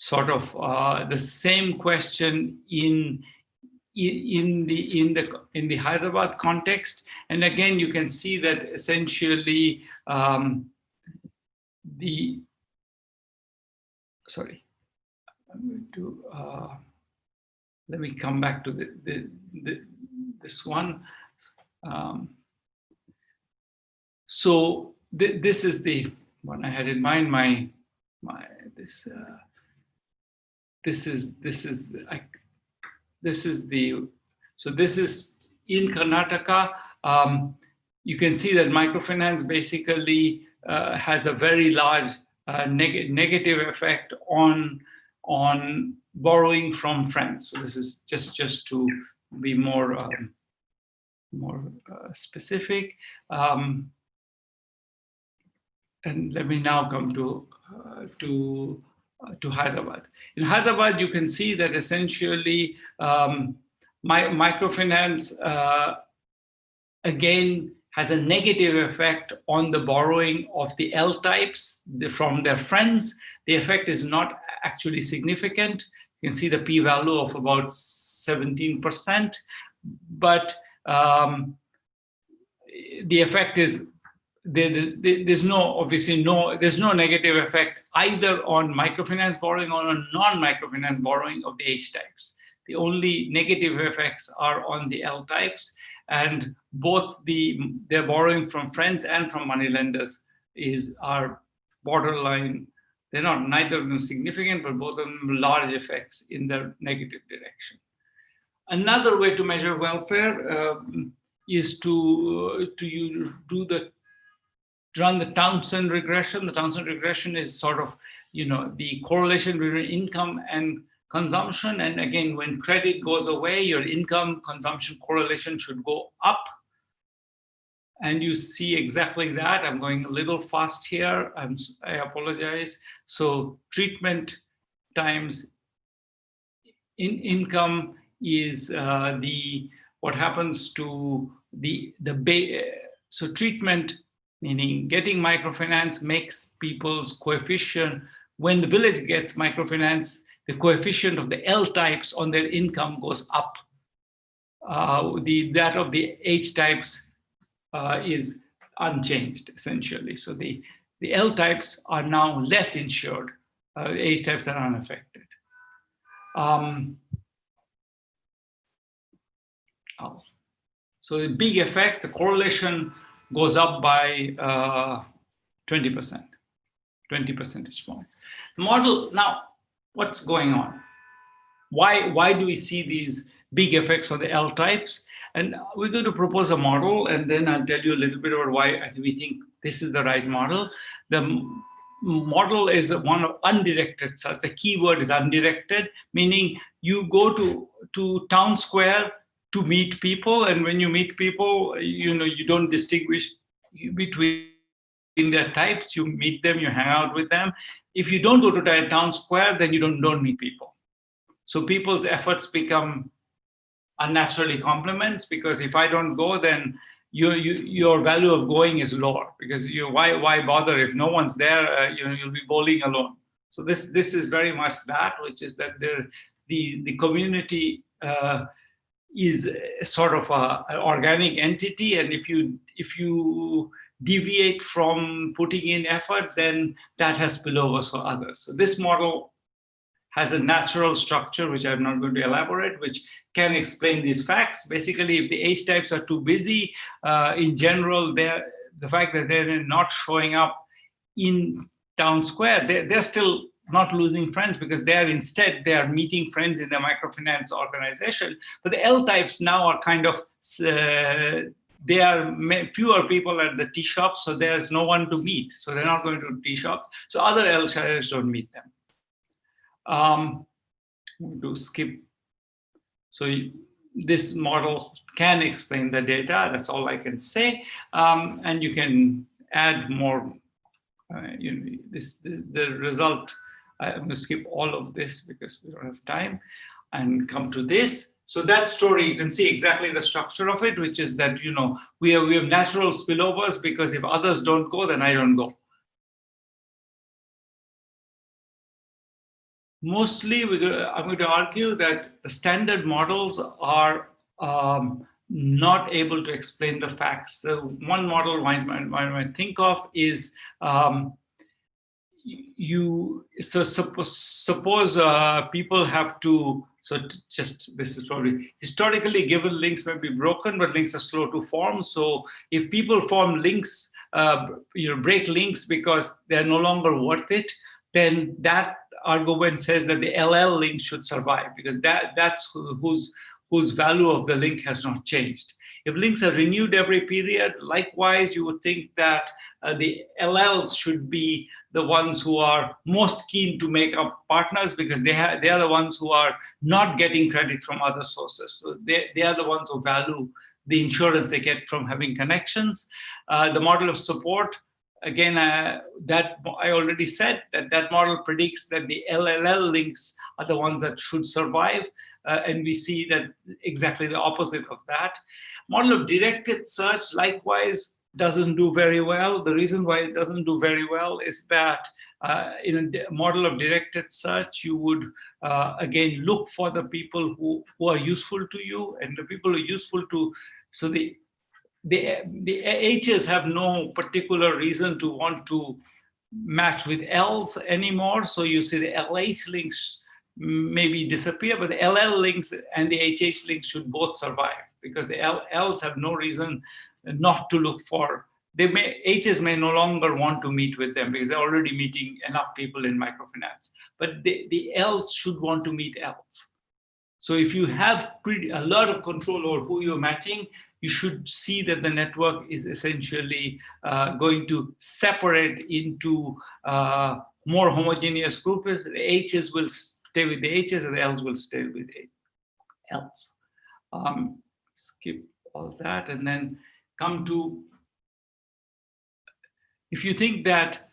sort of the same question in the Hyderabad context, and again you can see that essentially sorry, I'm going to let me come back to this one. So this is the one I had in mind. This is in Karnataka. You can see that microfinance basically has a very large negative effect on borrowing from friends. So this is just to be more specific. And let me now come to Hyderabad. In Hyderabad, you can see that essentially microfinance again has a negative effect on the borrowing of the L types from their friends. The effect is not actually significant. You can see the p-value of about 17%, but the effect is there's no negative effect either on microfinance borrowing or on non-microfinance borrowing of the H types. The only negative effects are on the L types, and both their borrowing from friends and from moneylenders are borderline. They're neither of them significant, but both of them large effects in the negative direction. Another way to measure welfare is to run the Townsend regression. The Townsend regression is sort of, the correlation between income and consumption. And again, when credit goes away, your income consumption correlation should go up. And you see exactly that. I'm going a little fast here. I apologize. So treatment times income is what happens to so treatment, meaning getting microfinance, makes people's coefficient. When the village gets microfinance, the coefficient of the L types on their income goes up. That of the H types is unchanged, essentially. So the L types are now less insured. H types are unaffected. So the big effects, the correlation goes up by 20%, 20 percentage points. The model, now, what's going on? Why do we see these big effects on the L types? And we're going to propose a model, and then I'll tell you a little bit about why we think this is the right model. The model is one of undirected search. The key word is undirected, meaning you go to town square to meet people, and when you meet people, you don't distinguish between their types. You meet them, you hang out with them. If you don't go to town square, then you don't meet people. So people's efforts become unnaturally complements, because if I don't go, then your value of going is lower, because why bother if no one's there? You'll be bowling alone. So this is very much that, which is that the community is sort of an organic entity, and if you deviate from putting in effort, then that has spillovers for others. So this model has a natural structure, which I'm not going to elaborate, which can explain these facts. Basically, if the H types are too busy, in general, the fact that they're not showing up in town square, they're still not losing friends, because they are meeting friends in the microfinance organization. But the L types now are kind of, there are fewer people at the tea shops, so there's no one to meet. So they're not going to tea shops. So other L types don't meet them. To skip. So this model can explain the data. That's all I can say. And you can add more. The result. I'm going to skip all of this because we don't have time, and come to this. So that story, you can see exactly the structure of it, which is that we have natural spillovers, because if others don't go, then I don't go. Mostly, I'm going to argue that the standard models are not able to explain the facts. The one model one might think of is suppose people have to. This is probably historically given links may be broken, but links are slow to form. So if people form links, break links because they're no longer worth it, then that argument says that the LL link should survive, because that's whose value of the link has not changed. If links are renewed every period, likewise, you would think that the LLs should be the ones who are most keen to make up partners, because they are the ones who are not getting credit from other sources. So they are the ones who value the insurance they get from having connections. The model of support, again, that I already said that model predicts that the LLL links are the ones that should survive, and we see that exactly the opposite of that. Model of directed search, likewise, doesn't do very well. The reason why it doesn't do very well is that in a model of directed search, you would again look for the people who are useful to you, and the people who are useful to. So the H's have no particular reason to want to match with L's anymore. So you see the LH links maybe disappear, but the LL links and the HH links should both survive, because the L's have no reason not to look for. H's may no longer want to meet with them because they're already meeting enough people in microfinance. But the L's should want to meet L's. So if you have a lot of control over who you're matching, you should see that the network is essentially going to separate into more homogeneous groups. The H's will stay with the H's and the L's will stay with the L's. Skip all that and then come to, if you think that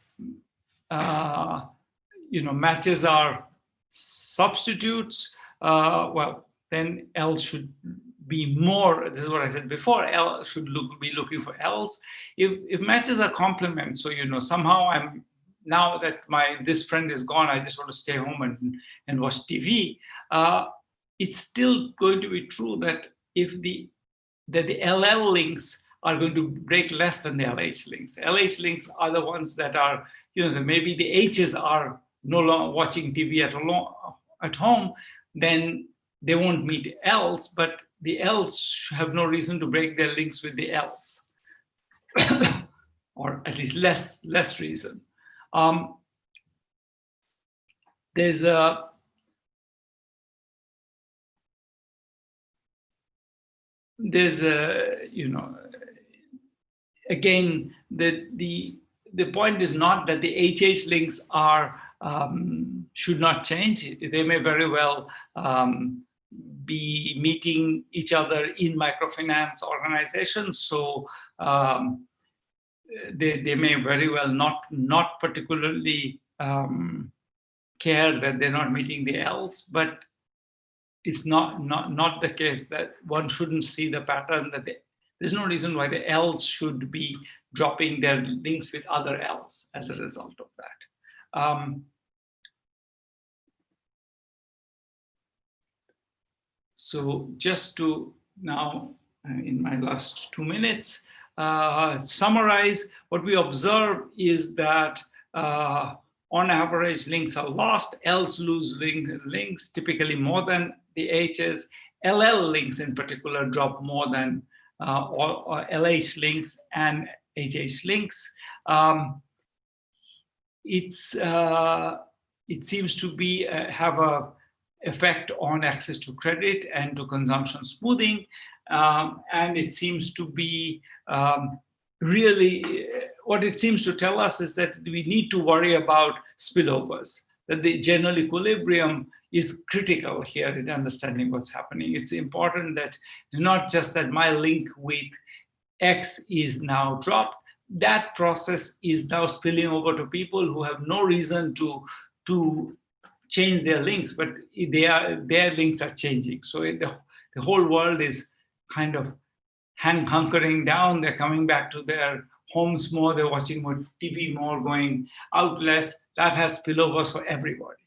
matches are substitutes, well, then L should be more, this is what I said before, L should be looking for L's. If matches are complements, so somehow now that this friend is gone, I just want to stay home and watch TV, it's still going to be true that if the LL links are going to break less than the LH links. LH links are the ones that are, maybe the H's are no longer watching TV at home, then they won't meet L's, but the L's have no reason to break their links with the L's, or at least less reason. There's again, the point is not that the HH links are should not change. They may very well be meeting each other in microfinance organizations, so they may very well not particularly care that they're not meeting the L's, but it's not the case that one shouldn't see the pattern that there's no reason why the L's should be dropping their links with other L's as a result of that. So just to now, in my last 2 minutes, summarize, what we observe is that on average, links are lost. L's lose links, typically more than the H's. LL links in particular drop more than or LH links and HH links. It seems to be have a effect on access to credit and to consumption smoothing, and it seems to be really what it seems to tell us is that we need to worry about spillovers, that the general equilibrium is critical here in understanding what's happening. It's important that not just that my link with X is now dropped, that process is now spilling over to people who have no reason to change their links, but their links are changing. So the whole world is kind of hunkering down. They're coming back to their homes more, they're watching more TV more, going out less. That has spillovers for everybody.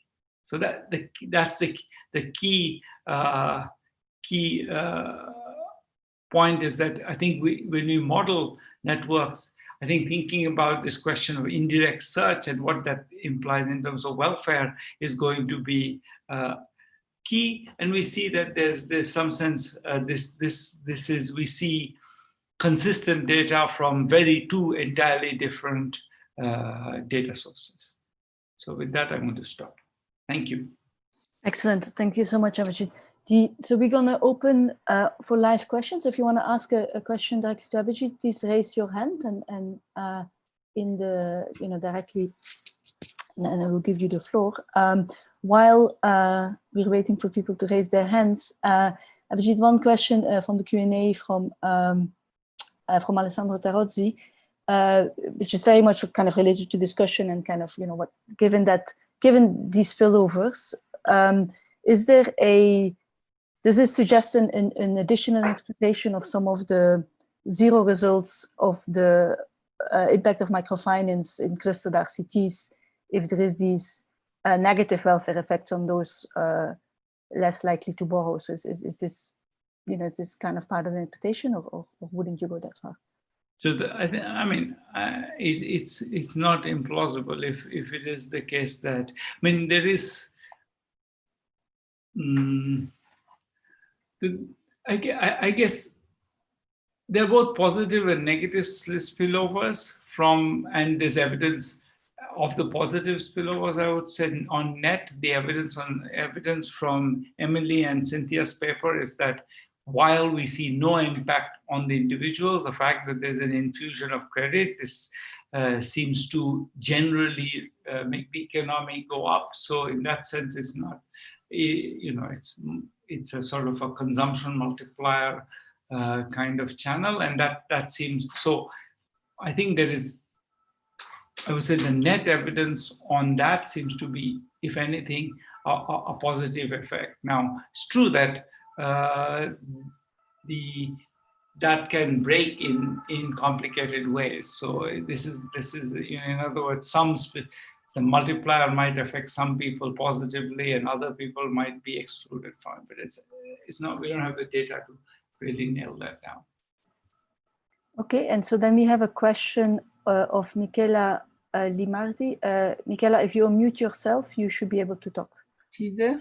So that's the key point is that I think when we model networks, I think thinking about this question of indirect search and what that implies in terms of welfare is going to be key. And we see that there's some sense we see consistent data from two entirely different data sources. So with that, I'm going to stop. Thank you. Excellent. Thank you so much, Abhijit. So we're going to open for live questions. If you want to ask a question directly to Abhijit, please raise your hand and in the directly, and I will give you the floor. While we're waiting for people to raise their hands, Abhijit, one question from the Q&A from Alessandro Tarozzi, which is very much kind of related to discussion and kind of what given these spillovers, does this suggest an additional interpretation of some of the zero results of the impact of microfinance in clustered RCTs if there is these negative welfare effects on those less likely to borrow? So is this kind of part of the interpretation, or wouldn't you go that far? So it's not implausible if it is the case that, there is, I guess they're both positive and negative spillovers and there's evidence of the positive spillovers. I would say on net, the evidence from Emily and Cynthia's paper is that while we see no impact on the individuals, the fact that there's an infusion of credit, this seems to generally make the economy go up. So in that sense, it's not, it's a sort of a consumption multiplier kind of channel, and that seems, so I think there is, I would say the net evidence on that seems to be, if anything, a positive effect. Now, it's true that that can break in complicated ways. So this is in other words, the multiplier might affect some people positively, and other people might be excluded from it. But it's not. We don't have the data to really nail that down. Okay, and so then we have a question of Michela Limardi. Michela, if you unmute yourself, you should be able to talk. See there?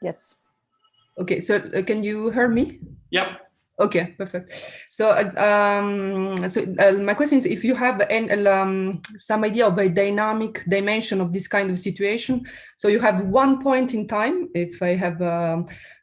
Yes. Okay, so can you hear me? Yep. Okay, perfect. So, my question is, if you have some idea of a dynamic dimension of this kind of situation, so you have one point in time, if I have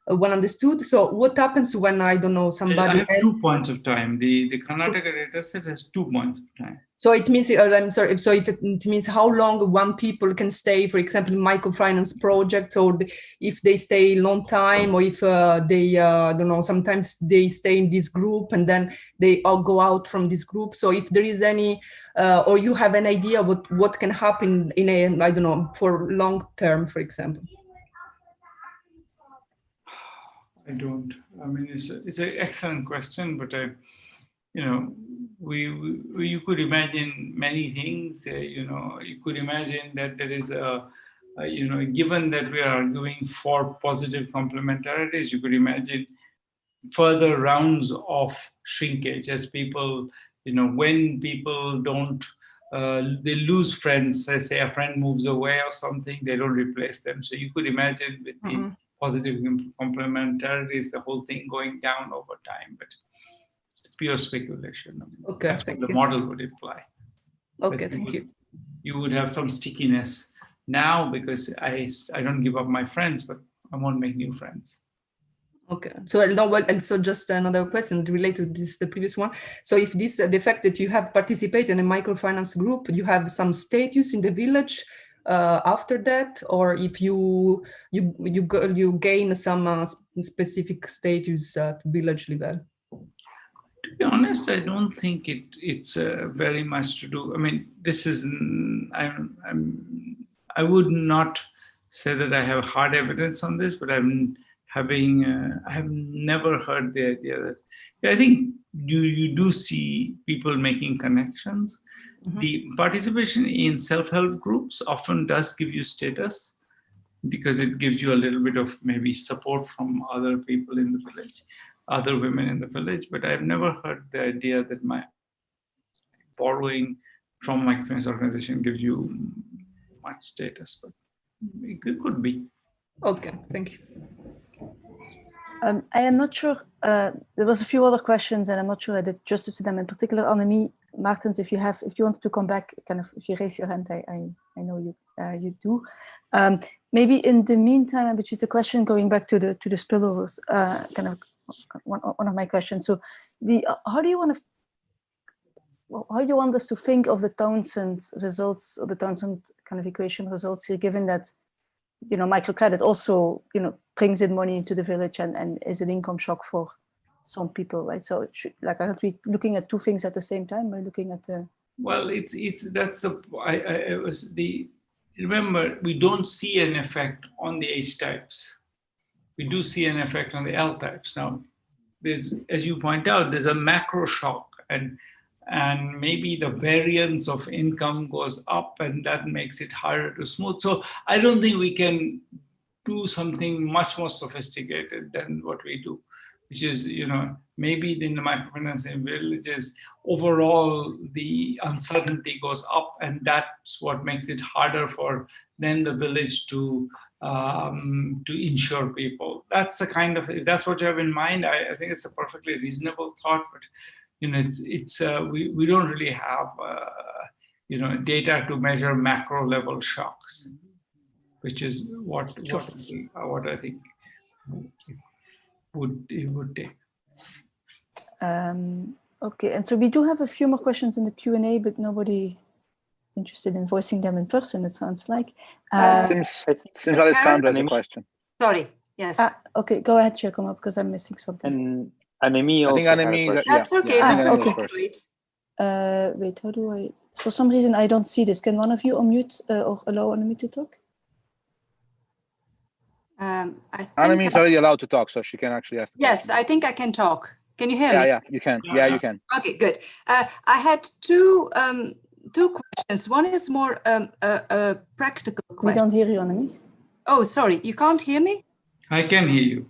well understood. So what happens when, I don't know, somebody I have 2 points of time. The Karnataka data set has 2 points of time. So it means, I'm sorry, so it means how long one people can stay, for example, microfinance project, or if they stay a long time, or if they, I don't know, sometimes they stay in this group and then they all go out from this group. So if there is any, or you have an idea what can happen in a, I don't know, for long term, for example. I don't. I mean, it's an excellent question, but you could imagine many things. You could imagine that there is given that we are arguing for positive complementarities, you could imagine further rounds of shrinkage as people, when people don't, they lose friends. Say a friend moves away or something, they don't replace them. So you could imagine with these positive complementarities, the whole thing going down over time, but it's pure speculation. Okay, that's what the model would imply. Okay, thank you. You would have some stickiness now because I don't give up my friends, but I won't make new friends. Okay, so no, well, and so just another question related to this, the previous one. So if this, the fact that you have participated in a microfinance group, you have some status in the village after that, or if you gain some specific status at village level? To be honest, I don't think it's very much to do. I mean, this is I would not say that I have hard evidence on this, but I have never heard the idea that, I think you do see people making connections. The participation in self-help groups often does give you status because it gives you a little bit of maybe support from other people in the village, other women in the village, but I've never heard the idea that my borrowing from my friend's organization gives you much status, but it could be. Okay, thank you. I am not sure, there was a few other questions and I'm not sure I did justice to them. In particular, Annemie Martens, if you wanted to come back, kind of, if you raise your hand, I know you do. Maybe in the meantime, Abhijit, the question going back to the spillovers, kind of one of my questions. So how do you want us to think of the Townsend results, or the Townsend kind of equation results here, given that, microcredit also, brings in money into the village and is an income shock for some people, right? So aren't we looking at two things at the same time by looking at the... Well, remember, we don't see an effect on the H types. We do see an effect on the L types. Now, as you point out, there's a macro shock, and maybe the variance of income goes up and that makes it harder to smooth. So I don't think we can do something much more sophisticated than what we do, which is, maybe in the microfinancing villages, overall the uncertainty goes up, and that's what makes it harder for then the village to insure people. That's the kind of, if that's what you have in mind, I think it's a perfectly reasonable thought, but we don't really have data to measure macro level shocks, which is what I think it would take. Okay, and so we do have a few more questions in the Q&A, but nobody interested in voicing them in person, it sounds like. Seems Alessandro has a question. Sorry, yes. Okay, go ahead, Giacomo, because I'm missing something. And Anemi also. That's okay. That's okay. Wait. Wait, how do I? For some reason, I don't see this. Can one of you unmute or allow Anemi to talk? Anemi is already allowed to talk, so she can actually ask the question. Yes, I think I can talk. Can you hear me? Yeah, you can. Yeah, you can. Okay, good. I had two questions. One is more a practical question. We don't hear you, Anemi. Oh, sorry, you can't hear me? I can hear you.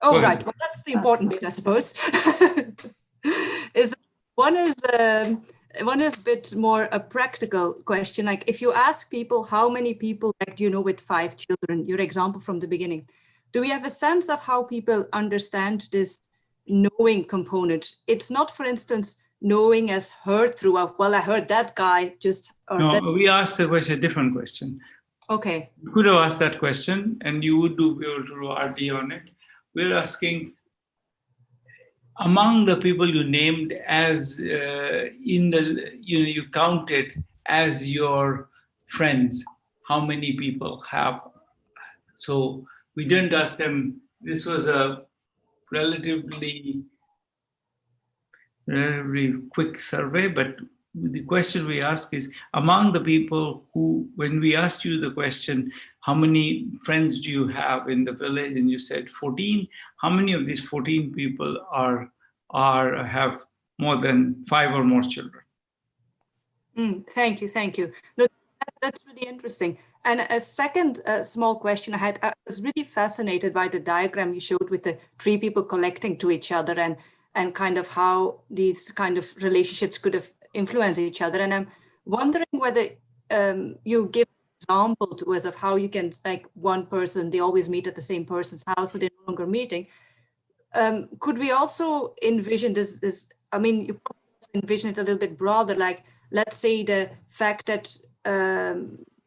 Oh, right. Well, that's the important bit, I suppose. One is a bit more a practical question. Like, if you ask people how many people like do you know with 5 children, your example from the beginning, do we have a sense of how people understand this knowing component? It's not, for instance, knowing as heard throughout. Well, I heard that guy just. No, we asked the question, a different question. Okay. You could have asked that question, and you would be able to do RD on it. We're asking, among the people you named as you counted as your friends, how many people have? So we didn't ask them. This was a relatively quick survey, but the question we ask is, among the people who, when we asked you the question, how many friends do you have in the village? And you said 14. How many of these 14 people have more than 5 or more children? Thank you. No, that's really interesting. And a second small question I had, I was really fascinated by the diagram you showed with the 3 people collecting to each other and kind of how these kind of relationships could have influenced each other. And I'm wondering whether you give an example to us of how you can, like, one person, they always meet at the same person's house, so they're no longer meeting. Could we also envision this, I mean, you probably envision it a little bit broader, like, let's say the fact that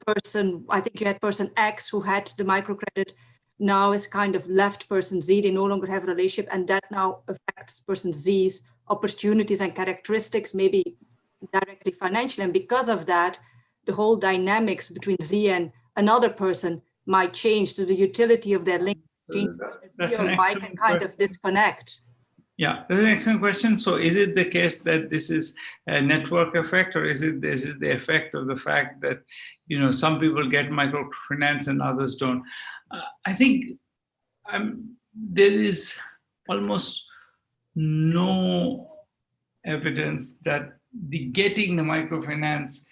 person, I think you had person X who had the microcredit, now is kind of left person Z, they no longer have a relationship, and that now affects person Z's opportunities and characteristics, maybe directly financially, and because of that, the whole dynamics between Z and another person might change to the utility of their link. That's Z or Y can kind of disconnect. Yeah, that's an excellent question. So is it the case that this is a network effect, or is it the effect of the fact that, some people get microfinance and others don't? I think there is almost no evidence that getting the microfinance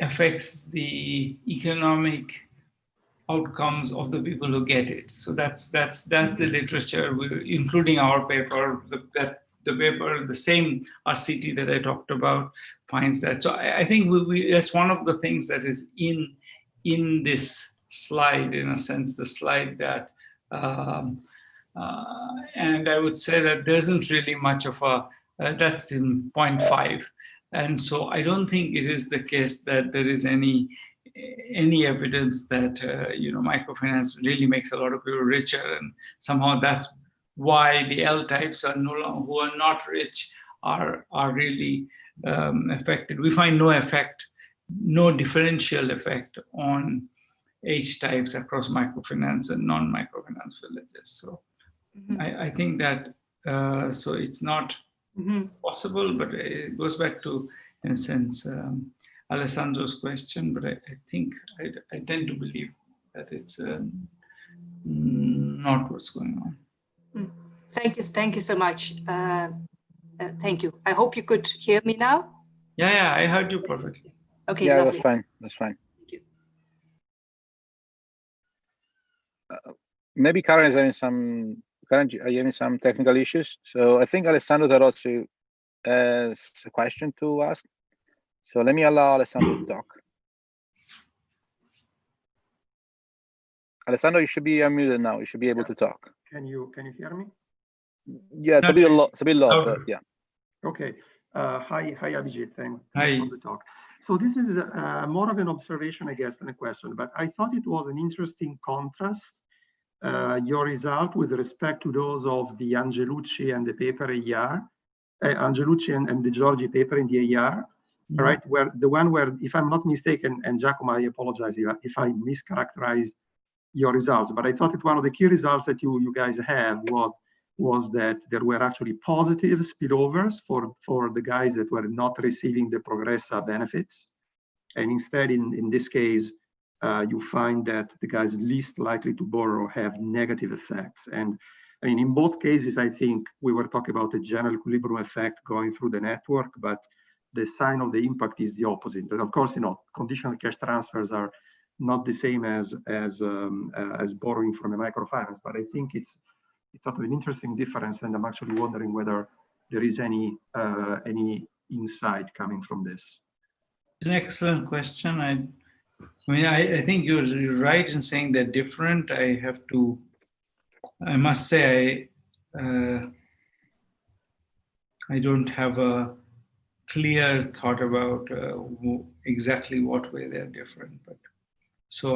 affects the economic outcomes of the people who get it. So that's the literature, including our paper. The paper, the same RCT that I talked about, finds that. So I think that's one of the things that is in this slide, in a sense, the slide that, and I would say that there isn't really much of that's in 0.5. And so I don't think it is the case that there is any evidence that microfinance really makes a lot of people richer, and somehow that's why the L types are who are not rich are really affected. We find no differential effect on H types across microfinance and non-microfinance villages. So I think that so it's not possible, but it goes back to, in a sense, Alessandro's question, but I think I tend to believe that it's not what's going on. Thank you so much. Thank you. I hope you could hear me now. Yeah, I heard you perfectly. Okay, yeah, lovely. That's fine. Thank you. Maybe Karen is having some technical issues. So I think Alessandro Tarozzi has a question to ask. So let me allow Alessandro to talk. Alessandro, you should be unmuted now. You should be able to talk. Can you hear me? Yeah, it's a bit low. It's a bit low, but yeah. Okay. Hi, Abhijit. Thanks Hi. for the talk. So this is more of an observation, I guess, than a question. But I thought it was an interesting contrast your result with respect to those of the Angelucci and the paper AR, Angelucci and the Giorgi paper in the AR, right? Where the one where, if I'm not mistaken, and Giacomo, I apologize if I mischaracterized your results, but I thought that one of the key results that you guys have was that there were actually positive spillovers for the guys that were not receiving the Progressa benefits. And instead, in this case, you find that the guys least likely to borrow have negative effects. And I mean, in both cases, I think we were talking about a general equilibrium effect going through the network, but the sign of the impact is the opposite. And of course, you know, conditional cash transfers are not the same as borrowing from a microfinance, but I think it's sort of an interesting difference, and I'm actually wondering whether there is any insight coming from this. It's an excellent question. I mean, I think you're right in saying they're different. I must say, I don't have a clear thought about exactly what way they're different, but so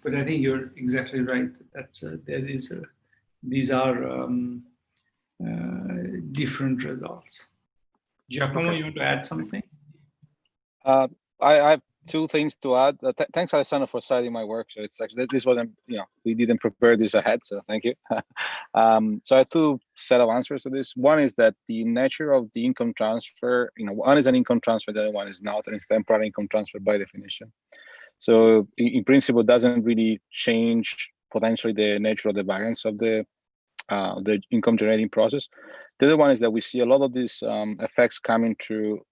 but I think you're exactly right that these are different results. Giacomo, Okay. you want to add something? I have two things to add. Thanks, Alessandro, for citing my work. So it's actually, this wasn't, you know, we didn't prepare this ahead, so thank you. So I have two set of answers to this. One is that the nature of the income transfer, you know, one is an income transfer, the other one is not, and it's temporary income transfer by definition. So in principle, it doesn't really change potentially the nature of the variance of the income generating process. The other one is that we see a lot of these effects coming through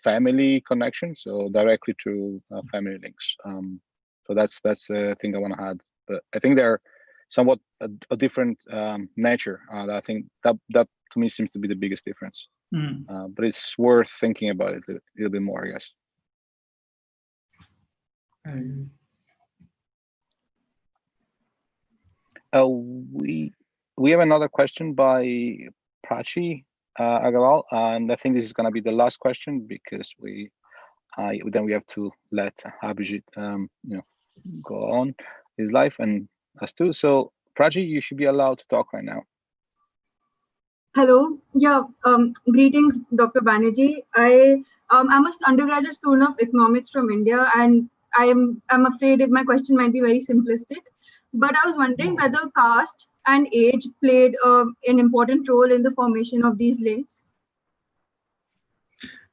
family connections, so directly through family links. So that's the thing I want to add. But I think they're somewhat a different nature. I think that to me seems to be the biggest difference. But it's worth thinking about it a little bit more, I guess. We have another question by Prachi Agarwal, and I think this is going to be the last question because then we have to let Abhijit go on his life and us too. So Prachi, you should be allowed to talk right now. Hello. Yeah. Greetings, Dr. Banerjee. I'm an undergraduate student of economics from India, and I'm afraid my question might be very simplistic, but I was wondering whether caste and age played an important role in the formation of these links.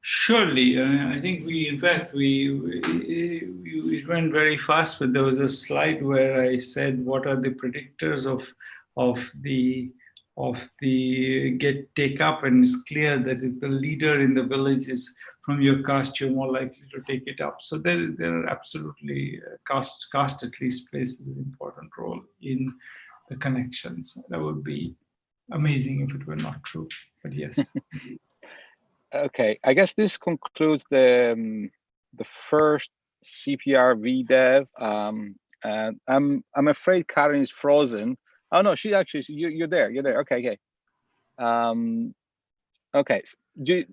Surely, I think it went very fast, but there was a slide where I said what are the predictors of the take up, and it's clear that if the leader in the village is from your caste, you're more likely to take it up. So there are absolutely caste at least plays an important role in the connections. That would be amazing if it were not true, but yes. Okay, I guess this concludes the first CEPR-VDEV. And I'm afraid Karen is frozen. Oh no, you're there. You're there. Okay. Okay. Do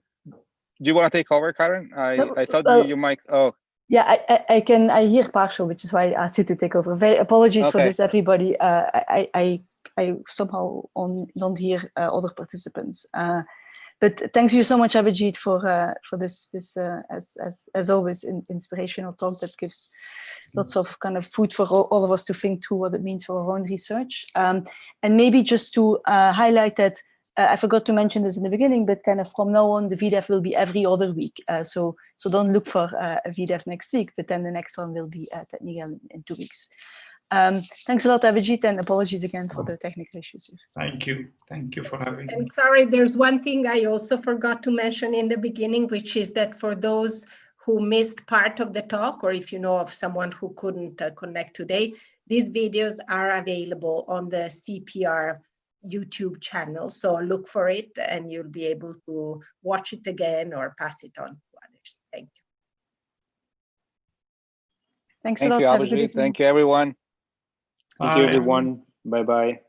you want to take over, Karen? I thought you might. Oh. Yeah, I hear partial, which is why I asked you to take over. Very apologies for this, everybody. I somehow don't hear other participants. But thank you so much, Abhijit, for this as always inspirational talk that gives lots of kind of food for all of us to think through what it means for our own research. And maybe just to highlight that I forgot to mention this in the beginning, but kind of from now on the VDEV will be every other week. So don't look for a VDEV next week, but then the next one will be technical in 2 weeks. Thanks a lot, Abhijit, and apologies again for the technical issues here. Thank you for having me. And sorry, there's one thing I also forgot to mention in the beginning, which is that for those who missed part of the talk, or if you know of someone who couldn't connect today, these videos are available on the CEPR YouTube channel. So look for it and you'll be able to watch it again or pass it on to others. Thank you. Thanks a lot. Thank you, Abhijit. Thank you, everyone. Thank you, everyone. Bye-bye.